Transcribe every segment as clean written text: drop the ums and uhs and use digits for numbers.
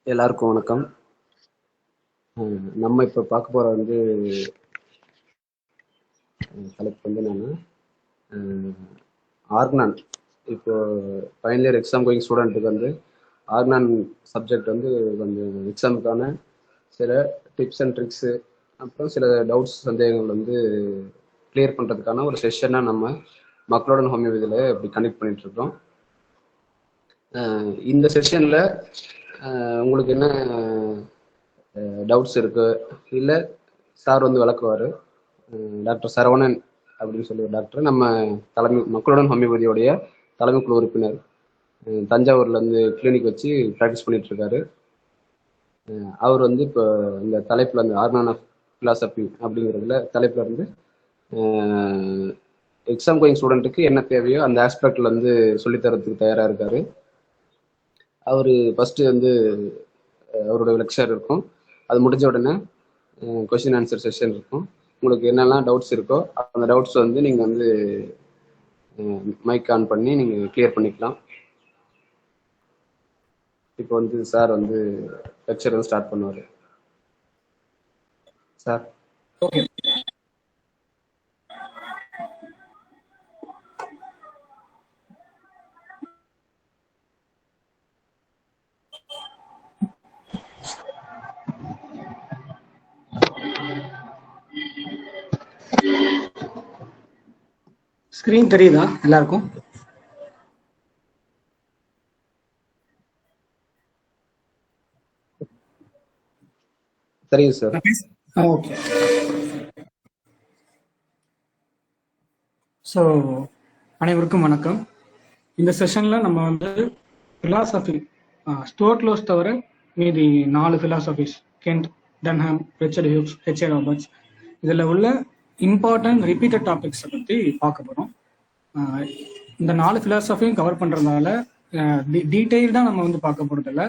எல்லாருக்கும் வணக்கம். நம்ம இப்போ பார்க்க போகிற தலைப்பு என்னன்னா ஆர்கனான். இப்போ ஃபைனல் இயர் எக்ஸாம் கோயிங் ஸ்டூடெண்ட்டுக்கு ஆர்கனான் சப்ஜெக்ட் கொஞ்சம் எக்ஸாமுக்கான சில டிப்ஸ் அண்ட் ட்ரிக்ஸு, அப்புறம் சில டவுட்ஸ் சந்தேகங்கள் கிளியர் பண்ணுறதுக்கான ஒரு செஷனாக நம்ம மக்களுடன் ஹோமியோபதியில் இப்படி கனெக்ட் பண்ணிகிட்ருக்கோம். இந்த செஷனில் உங்களுக்கு என்ன டவுட்ஸ் இருக்கு இல்லை சார் விளக்குவார். டாக்டர் சரவணன் அப்படின்னு சொல்லி ஒரு டாக்டர், நம்ம மக்களுடன் ஹோமியோபதியோடைய தலைமை குழு உறுப்பினர், தஞ்சாவூர்ல கிளினிக் வச்சு ப்ராக்டிஸ் பண்ணிட்டு இருக்காரு. அவர் இப்போ இந்த தலைப்புல ஆர்கனான் ஆஃப் பிலாசபி அப்படிங்கிறதுல தலைப்புல எக்ஸாம் கோயிங் ஸ்டூடெண்ட்டுக்கு என்ன தேவையோ அந்த ஆஸ்பெக்ட்ல சொல்லித்தரத்துக்கு தயாரா இருக்காரு. அவரு ஃபர்ஸ்ட் அவரோட லெக்சர் இருக்கும். அது முடிஞ்ச உடனே கொஸ்டின் ஆன்சர் செஷன் இருக்கும். உங்களுக்கு என்னெல்லாம் டவுட்ஸ் இருக்கோ அந்த டவுட்ஸ் நீங்க மைக் ஆன் பண்ணி நீங்க கிளியர் பண்ணிக்கலாம். இப்போ சார் லெக்சர் ஸ்டார்ட் பண்ணுவாரு. சார். ஓகே. ஸ்கிரீன் தெரியுதா எல்லாருக்கும்? தெரியுது சார். ஓகே. ஸோ அனைவருக்கும் வணக்கம். இந்த செஷன்ல நம்ம பிலாசபி ஸ்டூவர்ட் லோஸ் தவிர மீதி 4 philosophies, Kent, Dunham, Richard Hughes, H A. Roberts, இதில் உள்ள இம்பார்ட்டன்ட் ரிப்பீட்டட் டாபிக்ஸை பற்றி பார்க்க போகிறோம். இந்த 4 ஃபிலாசபியும் கவர் பண்ணுறதுனால டீட்டெயில்டாக நம்ம பார்க்க போகிறதில்ல.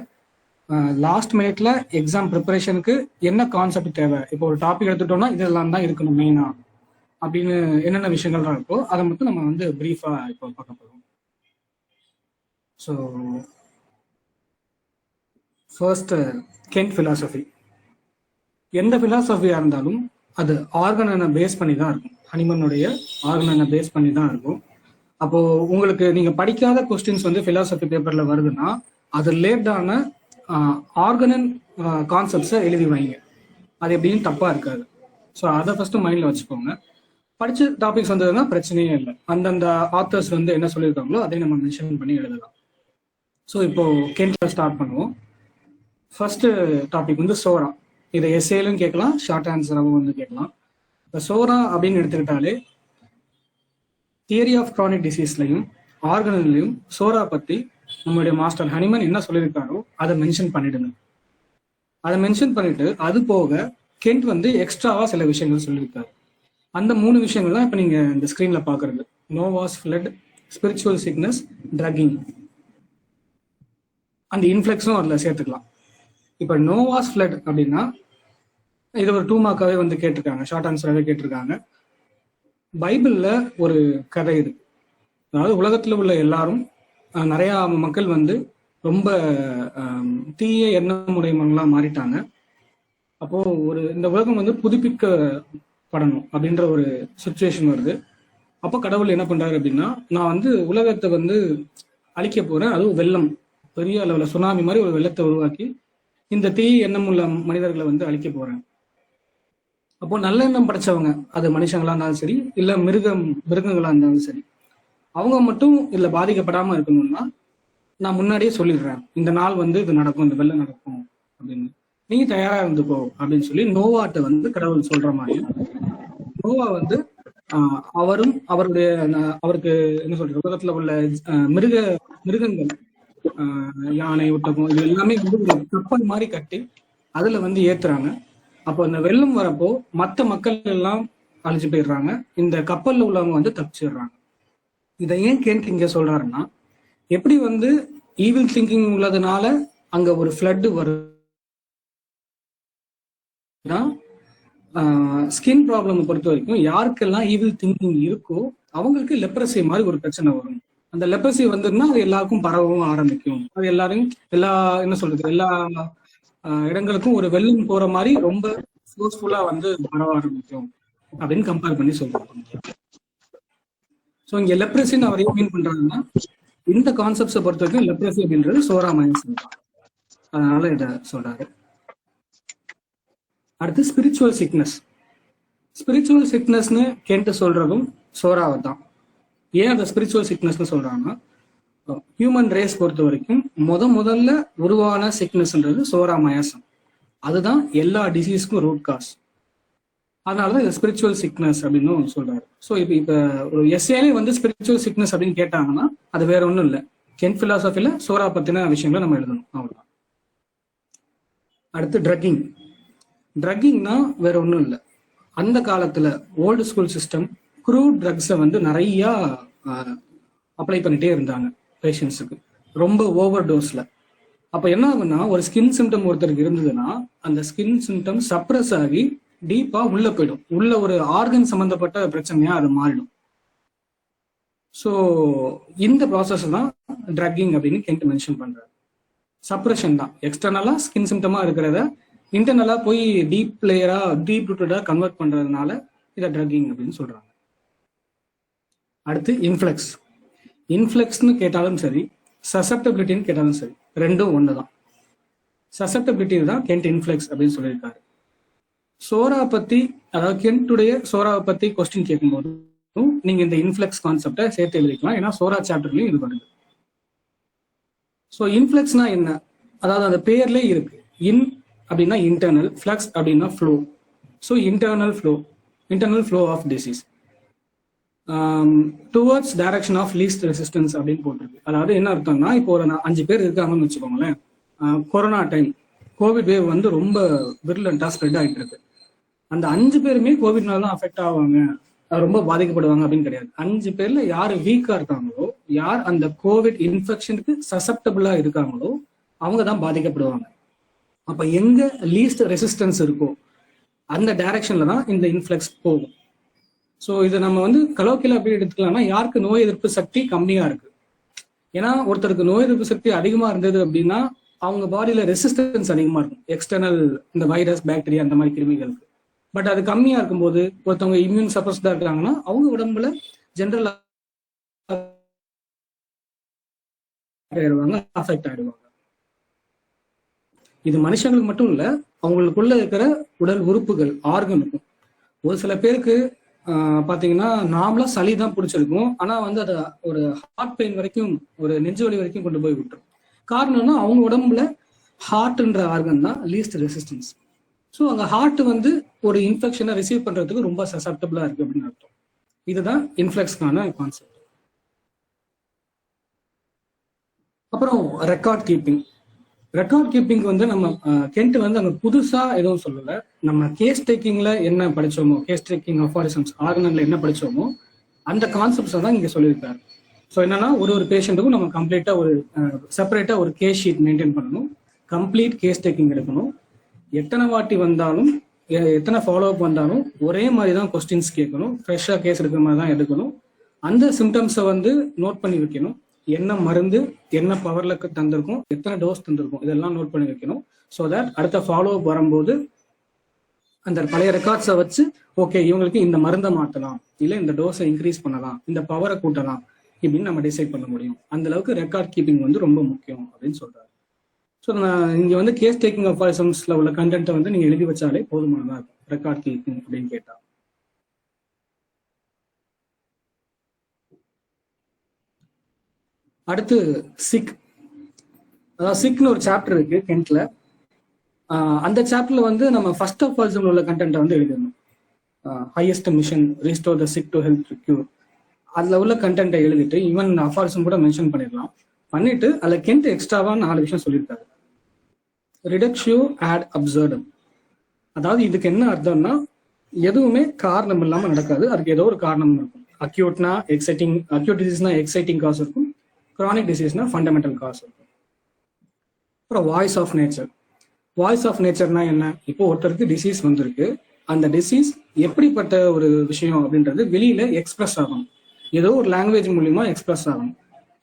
லாஸ்ட் மினிட்ல எக்ஸாம் ப்ரிப்பரேஷனுக்கு என்ன கான்செப்ட் தேவை, இப்போ ஒரு டாபிக் எடுத்துட்டோம்னா இதெல்லாம் தான் இருக்கணும் மெயினா அப்படின்னு என்னென்ன விஷயங்கள்லாம் இருக்கோ அதை மட்டும் நம்ம பிரீஃபா இப்போ பார்க்க போகிறோம். So first, கெண்ட் philosophy. எந்த ஃபிலாசபியாக இருந்தாலும் அது ஆர்கனை பேஸ் பண்ணி தான் இருக்கும். ஹனிமனுடைய ஆர்கனை பேஸ் பண்ணி தான் இருக்கும். அப்போ உங்களுக்கு நீங்க படிக்காத கொஸ்டின்ஸ் பிலாசபி பேப்பர்ல வருதுன்னா அது ரிலேட்டடான ஆர்கனன் கான்செப்ட்ஸை எழுதி வைங்க. அது எப்படின்னு தப்பா இருக்காது. ஸோ அதை ஃபர்ஸ்ட் மைண்ட்ல வச்சுக்கோங்க. படிச்ச டாபிக்ஸ் வந்ததுன்னா பிரச்சனையே இல்லை. அந்தந்த ஆத்தர்ஸ் என்ன சொல்லியிருக்காங்களோ அதை நம்ம மென்ஷன் பண்ணி எழுதலாம். ஸோ இப்போ கெண்ட்ல ஸ்டார்ட் பண்ணுவோம். First topic psora. இதை எஸ்ஏலும் கேட்கலாம், ஷார்ட் ஆன்சராகவும் கேட்கலாம். இப்போ சோரா அப்படின்னு எடுத்துக்கிட்டாலே தியரி ஆஃப் கிரானிக் டிசீஸ்லையும் ஆர்கனிலையும் சோரா பத்தி நம்மளுடைய மாஸ்டர் ஹனிமன் என்ன சொல்லியிருக்காரோ அதை மென்ஷன் பண்ணிடுங்க. அதை மென்ஷன் பண்ணிட்டு அது போக கெண்ட் எக்ஸ்ட்ராவா சில விஷயங்கள் சொல்லியிருக்காரு. அந்த 3 விஷயங்கள் தான் இப்போ நீங்க இந்த ஸ்கிரீன்ல பாக்குறது. Noah's flood, spiritual sickness, drugging, அந்த இன்ஃப்ளெக்ஸும் அதுல சேர்த்துக்கலாம். இப்போ நோவாஸ் ஃபிளட் அப்படின்னா இது ஒரு 2 மார்க்காவே கேட்டிருக்காங்க, ஷார்ட் ஆன்சராகவே கேட்டிருக்காங்க. பைபிள்ல ஒரு கதை இருக்கு. அதாவது உலகத்துல உள்ள எல்லாரும் நிறைய மக்கள் ரொம்ப தீய எண்ணமுடையவங்களா மாறிட்டாங்க. அப்போ இந்த உலகம் புதுப்பிக்கப்படணும் அப்படின்ற ஒரு சுச்சுவேஷன் வருது. அப்போ கடவுள் என்ன பண்றாரு அப்படின்னா, நான் உலகத்தை அழிக்க போறேன், அதுவும் வெள்ளம், பெரிய அளவுல சுனாமி மாதிரி ஒரு வெள்ளத்தை உருவாக்கி இந்த தீய எண்ணம் உள்ள மனிதர்களை அழிக்க போறேன். அப்போ நல்ல எண்ணம் படைச்சவங்க, அது மனுஷங்களா இருந்தாலும் சரி இல்ல மிருகங்களா இருந்தாலும் சரி, அவங்க மட்டும் இதுல பாதிக்கப்படாம இருக்கணும்னா நான் முன்னாடியே சொல்லிடுறேன், இந்த நாள் இது நடக்கும், இந்த வெள்ளம் நடக்கும் அப்படின்னு, நீங்க தயாரா இருந்துக்கோ அப்படின்னு சொல்லி நோவாட்ட கடவுள் சொல்ற மாதிரி நோவா அவரும் அவருடைய அவருக்கு என்ன சொல்றது, உலகத்துல உள்ள மிருகங்கள், யானை, ஒட்டகம், இது எல்லாமே ஒரு கப்பல் மாதிரி கட்டி அதுல ஏத்துறாங்க. அப்போ இந்த வெள்ளம் வரப்போ மற்ற மக்கள் எல்லாம் அழிஞ்சு போயிடுறாங்க, இந்த கப்பல்ல உள்ளவங்க தப்பிச்சிடுறாங்க. இதை ஏன் கெண்ட் இங்க சொல்றாருன்னா, எப்படி ஈவில் திங்கிங் உள்ளதுனால அங்க ஒரு ஃப்ளட் வருதுன்னா, ஸ்கின் ப்ராப்ளம் பொறுத்த வரைக்கும் யாருக்கெல்லாம் ஈவில் திங்கிங் இருக்கோ அவங்களுக்கு லெப்ரசி மாதிரி ஒரு பிரச்சனை வரும். அந்த லெப்ரசி வந்துருன்னா அது எல்லாருக்கும் பரவவும் ஆரம்பிக்கும். அது எல்லாரையும் என்ன சொல்றது, எல்லா இடங்களுக்கும் ஒரு வெள்ளம் போற மாதிரி ரொம்ப ஃபோர்ஸ்ஃபுல்லா வந்து பரவ ஆரம்பிக்கும் அப்படின்னு கம்பேர் பண்ணி சொல்றாங்க. ஸோ இங்க லெப்ரசின்னு அவர் ஏன் மீன் பண்றாங்கன்னா, இந்த கான்செப்ட்ஸை பொறுத்த வரைக்கும் லெப்ரசி அப்படின்றது சோரா மைனஸ் தான், அதனால இதை சொல்றாரு. அடுத்து ஸ்பிரிச்சுவல் சிக்னஸ். ஸ்பிரிச்சுவல் சிக்னஸ்னு கேட்டு சொல்றதும் சோராவை தான். ஏன் அந்த ஸ்பிரிச்சுவல் சிக்னஸ்னு சொல்றாங்கன்னா, ஹியூமன் ரேஸ் பொறுத்த வரைக்கும் முதல்ல உருவான சிக்னஸ்ன்றது சோரா மயாசம். அதுதான் எல்லா டிசீஸ்க்கும் ரூட் காஸ். அதனாலதான் இது ஸ்பிரிச்சுவல் சிக்னஸ் அப்படின்னு சொல்றாரு. ஸோ இப்போ ஒரு எஸ்ஏலே வந்து ஸ்பிரிச்சுவல் சிக்னஸ் அப்படின்னு கேட்டாங்கன்னா அது வேற ஒன்றும் இல்லை, கென்ட் பிலாசபில சோரா பத்தின விஷயங்களை நம்ம எழுதணும், அவ்வளவுதான். அடுத்து ட்ரக்கிங். ட்ரக்கிங்னா வேற ஒன்றும் இல்லை, அந்த காலத்துல ஓல்டு ஸ்கூல் சிஸ்டம் க்ரூட் ட்ரக்ஸை வந்து நிறைய அப்ளை பண்ணிட்டே இருந்தாங்க பேஷண்ட்ஸுக்கு, ரொம்ப ஓவர் டோஸ்ல. அப்ப என்ன ஆகுன்னா, ஒரு ஸ்கின் சிம்டம் ஒருத்தருக்கு இருந்ததுன்னா அந்த ஸ்கின் சிம்டம் சப்ரஸ் ஆகி டீப்பா உள்ள போயிடும், உள்ள ஒரு ஆர்கன் சம்பந்தப்பட்ட பிரச்சனையா அது மாறிடும். ஸோ இந்த ப்ராசஸ் தான் ட்ரக்கிங் அப்படின்னு கென்ட் மென்ஷன் பண்றாரு. சப்ரஷன் தான், எக்ஸ்டர்னலா ஸ்கின் சிம்டமா இருக்கிறத இன்டர்னலா போய் டீப் லேயரா டீப் ரூட்டடா கன்வெர்ட் பண்றதுனால இதை ட்ரக்கிங் அப்படின்னு சொல்றாங்க. அடுத்து இன்ஃப்ளெக்ஸ். இன்ஃப்ளெக்ஸ்னு கேட்டாலும் சரி, சசப்டபிலிட்டின்னு கேட்டாலும் சரி, ரெண்டும் ஒன்று தான். சசப்டபிலிட்டி தான் கென்ட் இன்ஃப்ளெக்ஸ் அப்படின்னு சொல்லியிருக்காரு. சோரா பத்தி, அதாவது கென்ட்டுடைய சோராவை பத்தி கொஸ்டின் கேட்கும்போது நீங்க இந்த இன்ஃப்ளெக்ஸ் கான்செப்டை சேர்த்து எழுதிக்கலாம், ஏன்னா சோரா சாப்டர்லயும் இது வருது. ஸோ இன்ஃப்ளெக்ஸ்னா என்ன, அதாவது அந்த பேர்லேயே இருக்கு, இன் அப்படின்னா இன்டர்னல், ஃப்ளக்ஸ் அப்படின்னா flow. So internal flow of disease towards direction of least resistance அப்படின்னு போட்டிருக்கு. அதாவது என்ன அர்த்தம்னா, இப்போ ஒரு 5 பேர் இருக்காங்கன்னு வச்சுக்கோங்களேன், கொரோனா டைம் கோவிட் வேவ் வந்து ரொம்ப விர்லண்டா ஸ்ப்ரெட் ஆகிட்டு இருக்கு. அந்த 5 பேருமே கோவிட்னால தான் அஃபெக்ட் ஆவாங்க, ரொம்ப பாதிக்கப்படுவாங்க அப்படின்னு கிடையாது. 5 பேர்ல யார் வீக்கா இருக்காங்களோ, யார் அந்த கோவிட் இன்ஃபெக்ஷனுக்கு சசப்டபிளா இருக்காங்களோ அவங்க தான் பாதிக்கப்படுவாங்க. அப்ப எங்க லீஸ்ட் ரெசிஸ்டன்ஸ் இருக்கோ அந்த டைரக்ஷன்ல தான் இந்த இன்ஃப்ளெக்ஸ் போகும். ஸோ இதை நம்ம வந்து கலோக்கியல் அப்படி எடுத்துக்கலாம்னா, யாருக்கு நோய் எதிர்ப்பு சக்தி கம்மியா இருக்கு. ஏன்னா ஒருத்தருக்கு நோய் எதிர்ப்பு சக்தி அதிகமா இருந்தது அப்படின்னா அவங்க பாடியில ரெசிஸ்டன்ஸ் அதிகமா இருக்கும், எக்ஸ்டர்னல் இந்த வைரஸ், பாக்டீரியா அந்த மாதிரி கிருமிகளுக்கு. பட் அது கம்மியா இருக்கும்போது ஒருத்தவங்க இம்யூன் சப்ரஸ்டா இருக்காங்கன்னா அவங்க உடம்புல ஜென்ரல் அஃபெக்ட் ஆயிடுவாங்க. இது மனுஷங்களுக்கு மட்டும் இல்ல, அவங்களுக்குள்ள இருக்கிற உடல் உறுப்புகள், ஆர்கன் இருக்கும். ஒரு சில பேருக்கு பாத்தீங்கன்னா நார்மலா சளி தான் பிடிச்சிருக்கும், ஆனா வந்து அதை ஒரு ஹார்ட் பெயின் வரைக்கும், ஒரு நெஞ்சு வலி வரைக்கும் கொண்டு போய் விட்டுரும். காரணம்னா அவங்க உடம்புல ஹார்ட்ன்ற ஆர்கன் தான் லீஸ்ட் ரெசிஸ்டன்ஸ். ஸோ அங்க ஹார்ட் வந்து ஒரு இன்ஃபெக்ஷனை ரிசீவ் பண்றதுக்கு ரொம்ப சசப்டபிளா இருக்கு அப்படின்னு அர்த்தம். இதுதான் இன்ஃப்ளெக்ஸ்க்கான கான்செப்ட். அப்புறம் ரெக்கார்ட் கீப்பிங். ரெக்கார்ட் கீப்பிங் வந்து நம்ம கென்ட் வந்து அங்க புதுசா எதுவும் சொல்லல. நம்ம கேஸ் டேக்கிங்ல என்ன படிச்சோமோ, கேஸ் டேக்கிங் அஃபாரிசம்ஸ் ஆர்கனல்ல என்ன படிச்சோமோ அந்த கான்செப்ட்ஸை தான் இங்க சொல்லியிருக்காரு. ஸோ என்னன்னா, ஒரு பேஷண்ட்டுக்கும் நம்ம கம்ப்ளீட்டா ஒரு செப்பரேட்டா ஒரு கேஸ் ஷீட் மெயின்டைன் பண்ணணும், கம்ப்ளீட் கேஸ் டேக்கிங் எடுக்கணும். எத்தனை வாட்டி வந்தாலும், எத்தனை ஃபாலோ அப் வந்தாலும் ஒரே மாதிரி தான் கொஸ்டின்ஸ் கேட்கணும், ஃப்ரெஷ்ஷா கேஸ் எடுக்கிற மாதிரி தான் எடுக்கணும். அந்த சிம்டம்ஸை வந்து நோட் பண்ணி வைக்கணும், என்ன மருந்து, என்ன பவர்ல தந்திருக்கும், எத்தனை டோஸ் தந்திருக்கும், இதெல்லாம் நோட் பண்ணி வைக்கணும். ஸோ தட் அடுத்த ஃபாலோ அப் வரும்போது அந்த பழைய ரெக்கார்ட்ஸை வச்சு ஓகே இவங்களுக்கு இந்த மருந்தை மாற்றலாம், இல்லை இந்த டோஸை இன்க்ரீஸ் பண்ணலாம், இந்த பவரை கூட்டலாம் இப்படின்னு நம்ம டிசைட் பண்ண முடியும். அந்த அளவுக்கு ரெக்கார்ட் கீப்பிங் வந்து ரொம்ப முக்கியம் அப்படின்னு சொல்றாரு. ஸோ நான் இங்க வந்து கேஸ் டேக்கிங் அஃபாரிசம்ஸ்ல உள்ள கண்டென்ட்டை வந்து நீங்க எழுதி வச்சாலே போதுமானதா இருக்கும் ரெக்கார்ட் கீப்பிங் அப்படின்னு கேட்டா. அடுத்து சிக். அதாவது சிக்னு ஒரு சாப்டர் இருக்கு கென்ட்ல. அந்த சாப்டர்ல வந்து நம்ம ஃபர்ஸ்ட் அஃபாரிசம் உள்ள கண்டென்ட்டை வந்து எழுதணும். Highest mission restore the sick to health cure, அதுல உள்ள கண்டென்ட்டை எழுதிட்டு ஈவன் அஃபாரிசம் கூட மென்ஷன் பண்ணிடலாம். பண்ணிட்டு அதுல கென்ட் எக்ஸ்ட்ராவா 4 விஷயம் சொல்லியிருக்காரு. ரிடக்ஷியோ ஆட் அப்சர்டம். அதாவது இதுக்கு என்ன அர்த்தம்னா, எதுவுமே காரணம் இல்லாம நடக்காது, அதுக்கு ஏதோ ஒரு காரணம் இருக்கும். அக்யூட்னா எக்ஸைட்டிங், அக்யூட் டிசீஸ்னா எக்ஸைட்டிங் காஸ் இருக்கும், கிரானிக் டிசீஸ்னா ஃபண்டமெண்டல் காஸ் இருக்கும். அப்புறம் voice of nature. Voice of நேச்சர்னா என்ன, இப்போ ஒருத்தருக்கு டிசீஸ் வந்திருக்கு, அந்த டிசீஸ் எப்படிப்பட்ட ஒரு விஷயம் அப்படின்றது வெளியில எக்ஸ்பிரஸ் ஆகணும், ஏதோ ஒரு லாங்குவேஜ் மூலியமா எக்ஸ்பிரஸ் ஆகணும்.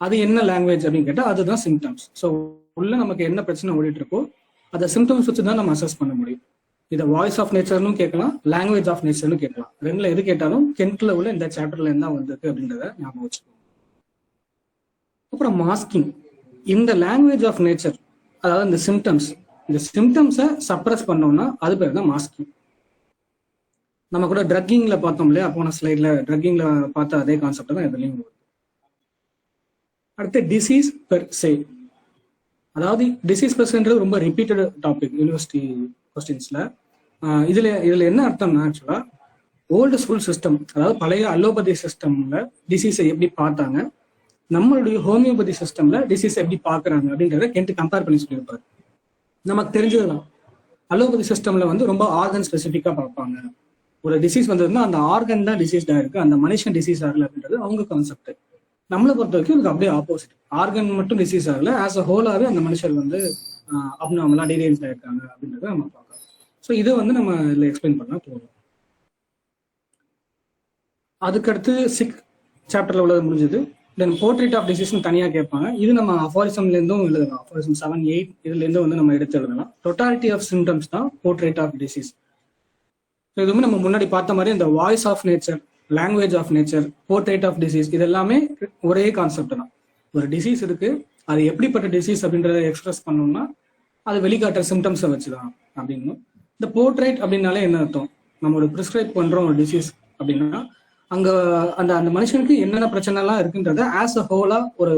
அது என்ன லாங்குவேஜ் அப்படின்னு கேட்டா அதுதான் சிம்டம்ஸ். ஸோ உள்ள நமக்கு என்ன பிரச்சனை ஓடிட்டு இருக்கோ அதை சிம்டம்ஸ் வச்சு தான் நம்ம அசஸ் பண்ண முடியும். இதை வாய்ஸ் ஆஃப் நேச்சர்னு கேட்கலாம், லாங்குவேஜ் ஆஃப் நேச்சர்னு கேட்கலாம். ரெண்டுல எது கேட்டாலும் கென்ட்ல உள்ள இந்த சாப்டர்ல என்ன வந்திருக்கு அப்படின்றத ஞாபகம் வச்சுக்கோங்க. அப்புறம் மாஸ்கிங். இந்த லாங்குவேஜ் ஆஃப் நேச்சர், அதாவது இந்த சிம்டம்ஸை சப்ரஸ் பண்ணோம்னா அது பேர் தான் மாஸ்கிங். நம்ம கூட ட்ரக்கிங்ல பார்த்தோம் இல்லையா, போன ஸ்லைட்ல ட்ரக்கிங்ல பார்த்த அதே கான்செப்ட் தான் இதுலயும் வருது. அடுத்து டிசீஸ் பெர் சே. அதாவது டிசீஸ் பெர்சன்றது ரொம்ப ரிப்பீட்டட் டாபிக் யூனிவர்சிட்டி கொஸ்டின்ஸ்ல. இதுல என்ன அர்த்தம்னா, ஆக்சுவலா ஓல்டு ஸ்கூல் சிஸ்டம், அதாவது பழைய அலோபதி சிஸ்டம்ல டிசீஸை எப்படி பார்த்தாங்க, நம்மளுடைய ஹோமியோபதி சிஸ்டம்ல டிசீஸ் எப்படி பாக்குறாங்க அப்படின்றத கென்ட் கம்பேர் பண்ணி சொல்லியிருப்பாரு. நமக்கு தெரிஞ்சதுதான், அலோபதி சிஸ்டம்ல வந்து ரொம்ப ஆர்கன் ஸ்பெசிஃபிக்கா பார்ப்பாங்க. ஒரு டிசீஸ் வந்ததுன்னா அந்த ஆர்கன் தான் டிசீஸ்டா இருக்கு, அந்த மனுஷன் டிசீஸ் ஆகல அப்படின்றது அவங்க கான்செப்ட். நம்மளை பொறுத்த வரைக்கும் இதுக்கு அப்படியே ஆப்போசிட். ஆர்கன் மட்டும் டிசீஸ் ஆகல, ஆஸ் அ ஹோலாவே அந்த மனுஷர் வந்து அப்நார்மலா டீரியன்ஸ் ஆயிருக்காங்க அப்படின்றத நம்ம பார்க்கலாம். ஸோ இதை வந்து நம்ம இதுல எக்ஸ்பிளைன் பண்ணா போதும். அதுக்கடுத்து 6 சாப்டர்ல உள்ளது முடிஞ்சது. தென் போர்ட்ரேட் ஆஃப் டிசீஸ்னு தனியாக கேட்பாங்க. இது நம்ம அஃபாரிசம்ல இருந்தும் எழுதலாம். அஃபாரிசம் 7, 8 இதுல இருந்து வந்து நம்ம எடுத்து எழுதலாம். டோட்டாலிட்டி ஆஃப் சிம்டம்ஸ் தான் போர்ட்ரேட் ஆஃப் டிசீஸ். இதுவுமே நம்ம முன்னாடி பார்த்த மாதிரி இந்த voice of nature, language of nature, portrait of disease இது எல்லாமே ஒரே கான்செப்ட் தான். ஒரு டிசீஸ் இருக்கு, அது எப்படிப்பட்ட டிசீஸ் அப்படின்றத எக்ஸ்பிரஸ் பண்ணோம்னா அது வெளிக்காட்டுற சிம்டம்ஸை வச்சுதான் அப்படின்னு. இந்த போர்ட்ரேட் அப்படின்னாலே என்ன அர்த்தம், நம்ம ஒரு ப்ரிஸ்கிரைப் பண்றோம் ஒரு டிசீஸ் அப்படின்னா அங்க அந்த அந்த மனுஷனுக்கு என்னென்ன பிரச்சனை எல்லாம் இருக்குன்றத ஆஸ் அ ஹோலா ஒரு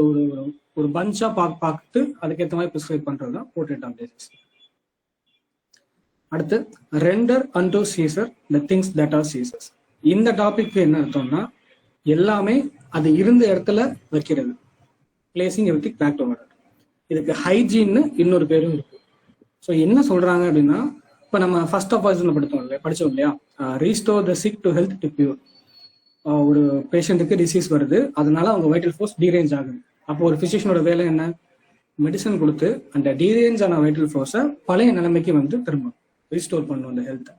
ஒரு பஞ்சா பார்த்து அதுக்கேற்ற மாதிரி ப்ரிஸ்கிரைப் பண்றது தான் போர்ட்ரேட் ஆஃப் டிசீஸ். அடுத்து render unto Caesar the things that are Caesar's. இந்த டாபிக் என்ன அர்த்தம்னா எல்லாமே அது இருந்த இடத்துல வைக்கிறது, placing everything back to order. இதுக்கு ஹைஜீன்னு இன்னொரு பேரும் இருக்கு. ஸோ என்ன சொல்றாங்க அப்படின்னா, இப்போ நம்ம ஃபர்ஸ்ட் ஆஃப் ஆல் படிச்சோம் இல்லையா, restore the sick to health to pure. ஒரு பேஷண்ட்டுக்கு டிசீஸ் வருது, அதனால அவங்க வைட்டல் ஃபோர்ஸ் டீரேஞ்ச் ஆகுது. அப்போ ஒரு பிசிஷியனோட வேலை என்ன, மெடிசன் கொடுத்து அந்த டீரேஞ்ச் ஆன வைட்டல் ஃபோர்ஸை பழைய நிலைமைக்கு வந்து திரும்ப ரீஸ்டோர் பண்ணும் அந்த ஹெல்த்தை.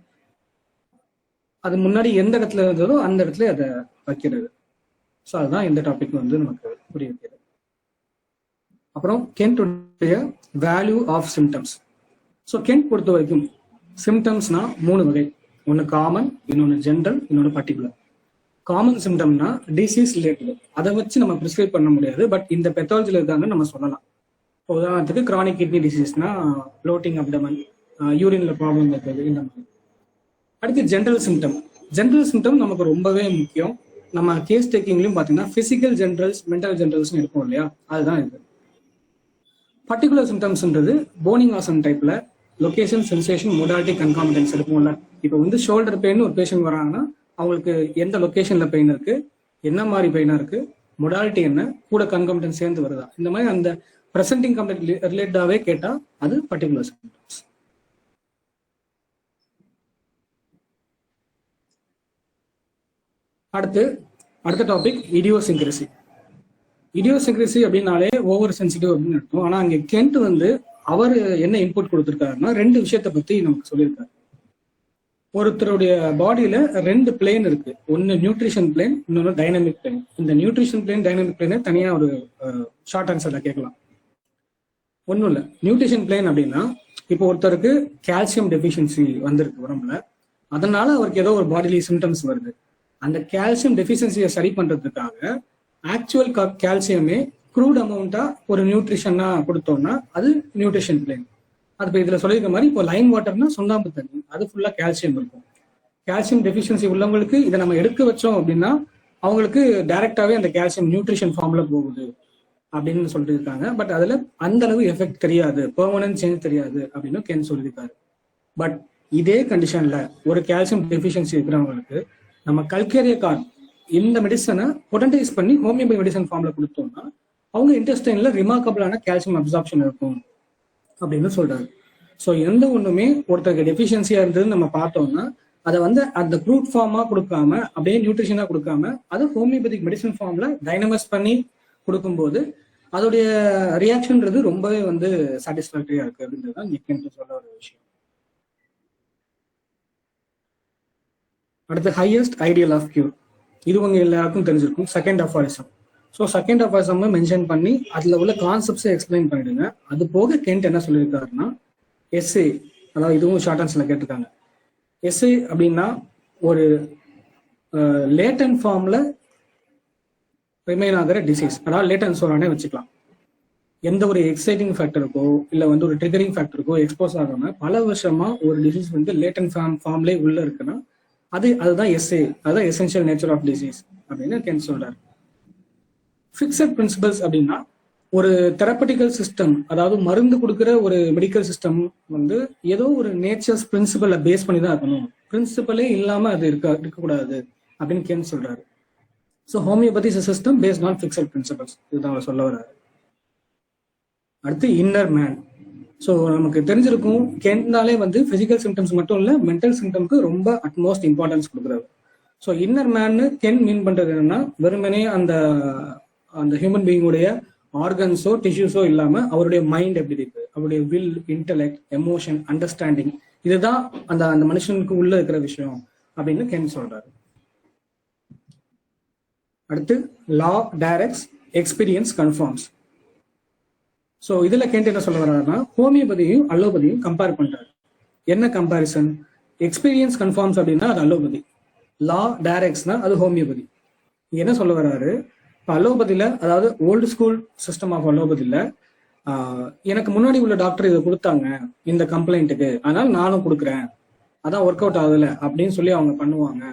அது முன்னாடி எந்த இடத்துல இருந்ததோ அந்த இடத்துல அதை வைக்கிறது. ஸோ அதுதான் இந்த டாபிக் வந்து நமக்கு புரிய வைக்கிறது. அப்புறம் கென்ட்டுடைய value of symptoms. So Kent பொறுத்த வரைக்கும் சிம்டம்ஸ்னா 3 வகை. ஒன்று காமன், இன்னொன்று ஜென்ரல், இன்னொன்று பர்டிகுலர். காமன் சிம்டம்னா டிசீஸ் ரிலேட்டட், அதை வச்சு நம்ம ப்ரிஸ்கிரைப் பண்ண முடியாது, பட் இந்த பெத்தாலஜில இருக்காங்கன்னு நம்ம சொல்லலாம். இப்போ உதாரணத்துக்கு கிரானிக் கிட்னி டிசீஸ்னா ப்ளோட்டிங் அப்டமன், யூரின்ல ப்ராப்ளம் இருக்குது, இந்த மாதிரி. அடுத்து ஜென்ரல் சிம்டம் நமக்கு ரொம்பவே முக்கியம். நம்ம கேஸ் டேக்கிங்லயும் பார்த்தீங்கன்னா பிசிக்கல் ஜென்ரல்ஸ், மென்டல் ஜென்ரல்ஸ் எடுப்போம் இல்லையா, அதுதான் இது. பர்டிகுலர் சிம்டம்ஸ்ன்றது போனிங் ஆசன் டைப்ல லொகேஷன், சென்சேஷன், மொடாலிட்டி, கன்காமிடன்ஸ் எடுப்போம்ல. இப்போ வந்து ஷோல்டர் பெயின் ஒரு பேஷண்ட் வராங்கன்னா அவங்களுக்கு எந்த லொகேஷன்ல பெயின் இருக்கு, என்ன மாதிரி பெயினா இருக்கு, மொடாலிட்டி என்ன, கூட கன்காமிடன்ஸ் சேர்ந்து வருதா, இந்த மாதிரி அந்த பிரசன்டிங் கம்ப்ளைண்ட் ரிலேட்டடாவே கேட்டா அது பர்டிகுலர் சிம்டம்ஸ். அடுத்த டாபிக் இடியோசிங்க்ரசி. இடியோசிங்க்ரசி அப்படின்னாலே ஓவர் சென்சிட்டிவ் அப்படின்னு அர்த்தம். ஆனா அங்க கென்ட் வந்து அவர் என்ன இன்புட் கொடுத்திருக்காருன்னா 2 விஷயத்த பத்தி நமக்கு சொல்லியிருக்காரு. ஒருத்தருடைய பாடியில 2 பிளேன் இருக்கு, ஒன்னு நியூட்ரிஷன் பிளேன், இன்னொன்னு டைனமிக் பிளேன். இந்த நியூட்ரிஷன் பிளேன், டைனமிக் பிளேனை தனியா ஒரு ஷார்ட் ஆன்சர்ல கேட்கலாம். ஒன்றும் இல்லை, நியூட்ரிஷன் பிளேன் அப்படின்னா இப்போ ஒருத்தருக்கு கால்சியம் டெஃபிஷியன்சி வந்திருக்கு உடம்புல, அதனால அவருக்கு ஏதோ ஒரு பாடிலி சிம்டம்ஸ் வருது. அந்த கால்சியம் டெஃபிஷியன்சியை சரி பண்றதுக்காக ஆக்சுவல் கால்சியமே க்ரூட் அமௌண்டா ஒரு நியூட்ரிஷனா கொடுத்தோம்னா அது நியூட்ரிஷன் பிளேன். அது இப்போ இதுல சொல்லியிருக்க மாதிரி இப்போ லைம் வாட்டர்னா சுண்ணாம்பு தண்ணி, அது ஃபுல்லா கால்சியம் இருக்கும். கால்சியம் டெஃபிஷியன்சி உள்ளவங்களுக்கு இதை நம்ம எடுக்க வச்சோம் அப்படின்னா அவங்களுக்கு டைரக்டாவே அந்த கால்சியம் நியூட்ரிஷன் ஃபார்ம்ல போகுது அப்படின்னு சொல்லிட்டு இருக்காங்க. பட் அதுல அந்த அளவு எஃபெக்ட் தெரியாது, பெர்மனன்ட் சேஞ்ச் தெரியாது அப்படின்னு கென் சொல்லியிருக்காரு. பட் இதே கண்டிஷன்ல ஒரு கால்சியம் டெஃபிஷியன்சி இருக்கிறவங்களுக்கு நம்ம கல்கேரியா கார்ன் இந்த மெடிசனை பொட்டன்டைஸ் பண்ணி ஹோமியோபதி மெடிசன் ஃபார்ம்ல கொடுத்தோம்னா அவங்க இன்டெஸ்டைன்ல ரிமார்க்கபிளான கால்சியம் அப்சார்ப்ஷன் இருக்கும் அப்படின்னு சொல்றாரு. ஸோ எந்த ஒண்ணுமே ஒருத்தருக்கு டெஃபிஷியன்சியா இருந்ததுன்னு நம்ம பார்த்தோம்னா அதை வந்து அந்த க்ரூட் ஃபார்மா கொடுக்காம அப்படியே நியூட்ரிஷனா கொடுக்காம அதை ஹோமியோபதிக் மெடிசன் ஃபார்ம்ல டைனமைஸ் பண்ணி கொடுக்கும்போது அதோடைய ரியாக்ஷன்றது ரொம்பவே வந்து சாட்டிஸ்ஃபேக்டரியா இருக்கு அப்படின்றது தான் கென்ட் சொல்ற ஒரு விஷயம். அடுத்து ஹையஸ்ட் ஐடியல் ஆஃப் கியூர். இது உங்க எல்லாருக்கும் தெரிஞ்சிருக்கும், செகண்ட் அஃபாரிசம். ஸோ செகண்ட் அஃபாரிசம் மென்ஷன் பண்ணி அதுல உள்ள கான்செப்ட்ஸை எக்ஸ்பிளைன் பண்ணிடுங்க. அது போக கென்ட் என்ன சொல்லியிருக்காருன்னா எஸ்ஏ, அதாவது இதுவும் ஷார்ட் ஆன்சர்ல கேட்டிருக்காங்க. எஸ்ஏ அப்படின்னா ஒரு லேட்டன் ஃபார்ம்ல ரிமைன் ஆகிற டிசீஸ், அதாவது லேட்டன் சோரானே வச்சுக்கலாம். எந்த ஒரு எக்ஸைட்டிங் ஃபேக்டருக்கோ இல்லை வந்து ஒரு ட்ரிகரிங் ஃபேக்டருக்கோ எக்ஸ்போஸ் ஆகாம பல வருஷமா ஒரு டிசீஸ் வந்து லேட்டன் ஃபார்ம்லேயே உள்ள இருக்குன்னா அதுதான் எஸ்ஏ, அதுதான் எசென்ஷியல் நேச்சர் ஆஃப் டிசீஸ் அப்படின்னு கென் சொல்றாரு. ஃபிக்ஸட் பிரின்சிபல்ஸ் அப்படின்னா ஒரு தெரப்பட்டிக்கல் சிஸ்டம், அதாவது மருந்து கொடுக்குற ஒரு மெடிக்கல் சிஸ்டம் வந்து ஏதோ ஒரு நேச்சர்ஸ் பிரின்சிபலை பேஸ் பண்ணி தான் இருக்கணும், பிரின்சிபலே இல்லாம அது இருக்கக்கூடாது அப்படின்னு கென் சொல்றாரு. So homeopathy is system based on fixed principles, இதுதான் அவர் சொல்ல வர்றாரு. அடுத்து இன்னர் மேன். ஸோ நமக்கு தெரிஞ்சிருக்கும் கென்னாலே வந்து பிசிக்கல் சிம்டம்ஸ் மட்டும் இல்லை, மென்டல் சிம்டம்க்கு ரொம்ப அட்மோஸ்ட் இம்பார்ட்டன்ஸ் கொடுக்குறாரு. ஸோ இன்னர் மேன்னு கென் மீன் பண்றது என்னன்னா வெறுமனே அந்த ஹியூமன் பீயிங்குடைய ஆர்கன்ஸோ டிஷ்யூஸோ இல்லாம அவருடைய மைண்ட் எப்படி இருக்கு, அவருடைய வில், இன்டெலெக்ட், எமோஷன், அண்டர்ஸ்டாண்டிங், இதுதான் அந்த மனுஷனுக்கு உள்ள இருக்கிற விஷயம் அப்படின்னு கென் சொல்றாரு. அடுத்து லா டைரக்ட்ஸ், எக்ஸ்பீரியன்ஸ் கன்ஃபார்ம்ஸ். ஸோ இதுல கென்ட் என்ன சொல்ல வர்றாருன்னா ஹோமியோபதியும் அலோபதியும் கம்பேர் பண்றாரு. என்ன கம்பேரிசன்? எக்ஸ்பீரியன்ஸ் கன்ஃபார்ம்ஸ் அப்படின்னா அது அலோபதி, லா டைரக்ட்ஸ்னா அது ஹோமியோபதி. என்ன சொல்ல வர்றாரு, இப்போ அலோபதியில, அதாவது ஓல்டு ஸ்கூல் சிஸ்டம் ஆஃப் அலோபதியில எனக்கு முன்னாடி உள்ள டாக்டர் இதை கொடுத்தாங்க இந்த கம்ப்ளைண்ட்டுக்கு, அதனால நானும் கொடுக்குறேன், அதான் ஒர்க் அவுட் ஆகுதுல அப்படின்னு சொல்லி அவங்க பண்ணுவாங்க.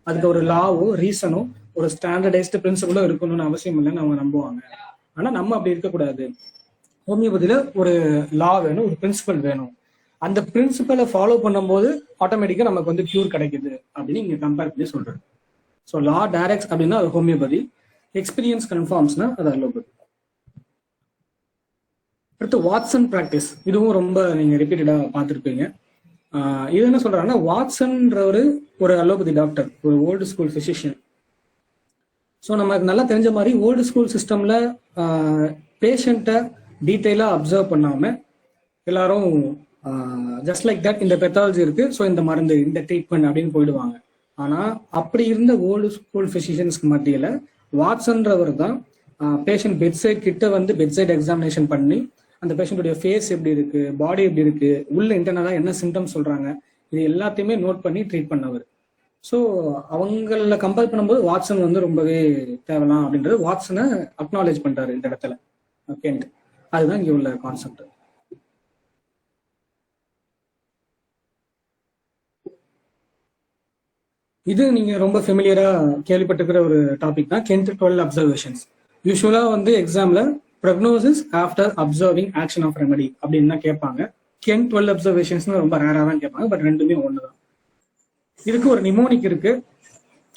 அதுக்கு ஒரு லாவோ ரீசனோ ஒரு ஸ்டாண்டர்டைஸ்டு பிரின்சிபலோ இருக்கணும்னு அவசியம் இல்லைன்னு அவங்க நம்புவாங்க. ஆனா நம்ம அப்படி இருக்கக்கூடாது. ஹோமியோபதியில ஒரு லா வேணும், ஒரு பிரின்சிபல் வேணும். அந்த பிரின்சிபலை ஃபாலோ பண்ணும்போது ஆட்டோமேட்டிக்கா நமக்கு வந்து கியூர் கிடைக்குது அப்படின்னு இங்க கம்பேர் பண்ணி சொல்றாரு. ஸோ லா டைரக்ட்ஸ் அப்படின்னா அது ஹோமியோபதி, எக்ஸ்பீரியன்ஸ் கன்ஃபார்ம்ஸ்னா அது அலோபதி. அடுத்து வாட்சன் பிராக்டிஸ், இதுவும் ரொம்ப நீங்க ரிப்பீட்டடா பார்த்துருப்பீங்க. இது என்ன சொல்றாருன்னா வாட்சன்ன்றவர் ஒரு அலோபதி டாக்டர், ஒரு ஓல்டு ஸ்கூல் பிசிஷியன். ஸோ நமக்கு நல்லா தெரிஞ்ச மாதிரி ஓல்டு ஸ்கூல் சிஸ்டம்ல பேஷண்ட்டை டீட்டெயிலா அப்சர்வ் பண்ணாம எல்லாரும் ஜஸ்ட் லைக் தட் இந்த பெத்தாலஜி இருக்கு, ஸோ இந்த மருந்து, இந்த ட்ரீட்மெண்ட் அப்படின்னு போயிடுவாங்க. ஆனா அப்படி இருந்த ஓல்டு ஸ்கூல் பிசிஷியன்ஸ்க்கு மத்தியில வாட்சன்றவர் தான் பேஷண்ட் பெட் சைட் கிட்ட வந்து பெட் சைட் எக்ஸாமினேஷன் பண்ணி அந்த பேஷண்ட்டுடைய ஃபேஸ் எப்படி இருக்கு, பாடி எப்படி இருக்கு, உள்ள இன்டர்னலா என்ன சிம்டம்ஸ் சொல்றாங்க, இது எல்லாத்தையுமே நோட் பண்ணி ட்ரீட் பண்ணவர். ஸோ அவங்கள கம்பேர் பண்ணும்போது வாட்சன் வந்து ரொம்பவே தேவலாம் அப்படின்றது வாட்சனை அக்னாலேஜ் பண்றாரு இந்த இடத்துல கென்ட். அதுதான் இங்க உள்ள கான்செப்ட். இது நீங்க ரொம்ப ஃபெமிலியரா கேள்விப்பட்டிருக்கிற ஒரு டாபிக் தான், கென்ட் 12 அப்சர்வேஷன்ஸ். யூஸ்வலா வந்து எக்ஸாம்ல prognosis after observing action of remedy அப்படின்னு தான் கேட்பாங்க. கென்ட் 12 அப்சர்வேஷன்ஸ் ரொம்ப ரேரா தான் கேட்பாங்க, பட் ரெண்டுமே ஒண்ணுதான். இதுக்கு ஒரு நிமோனிக் இருக்கு,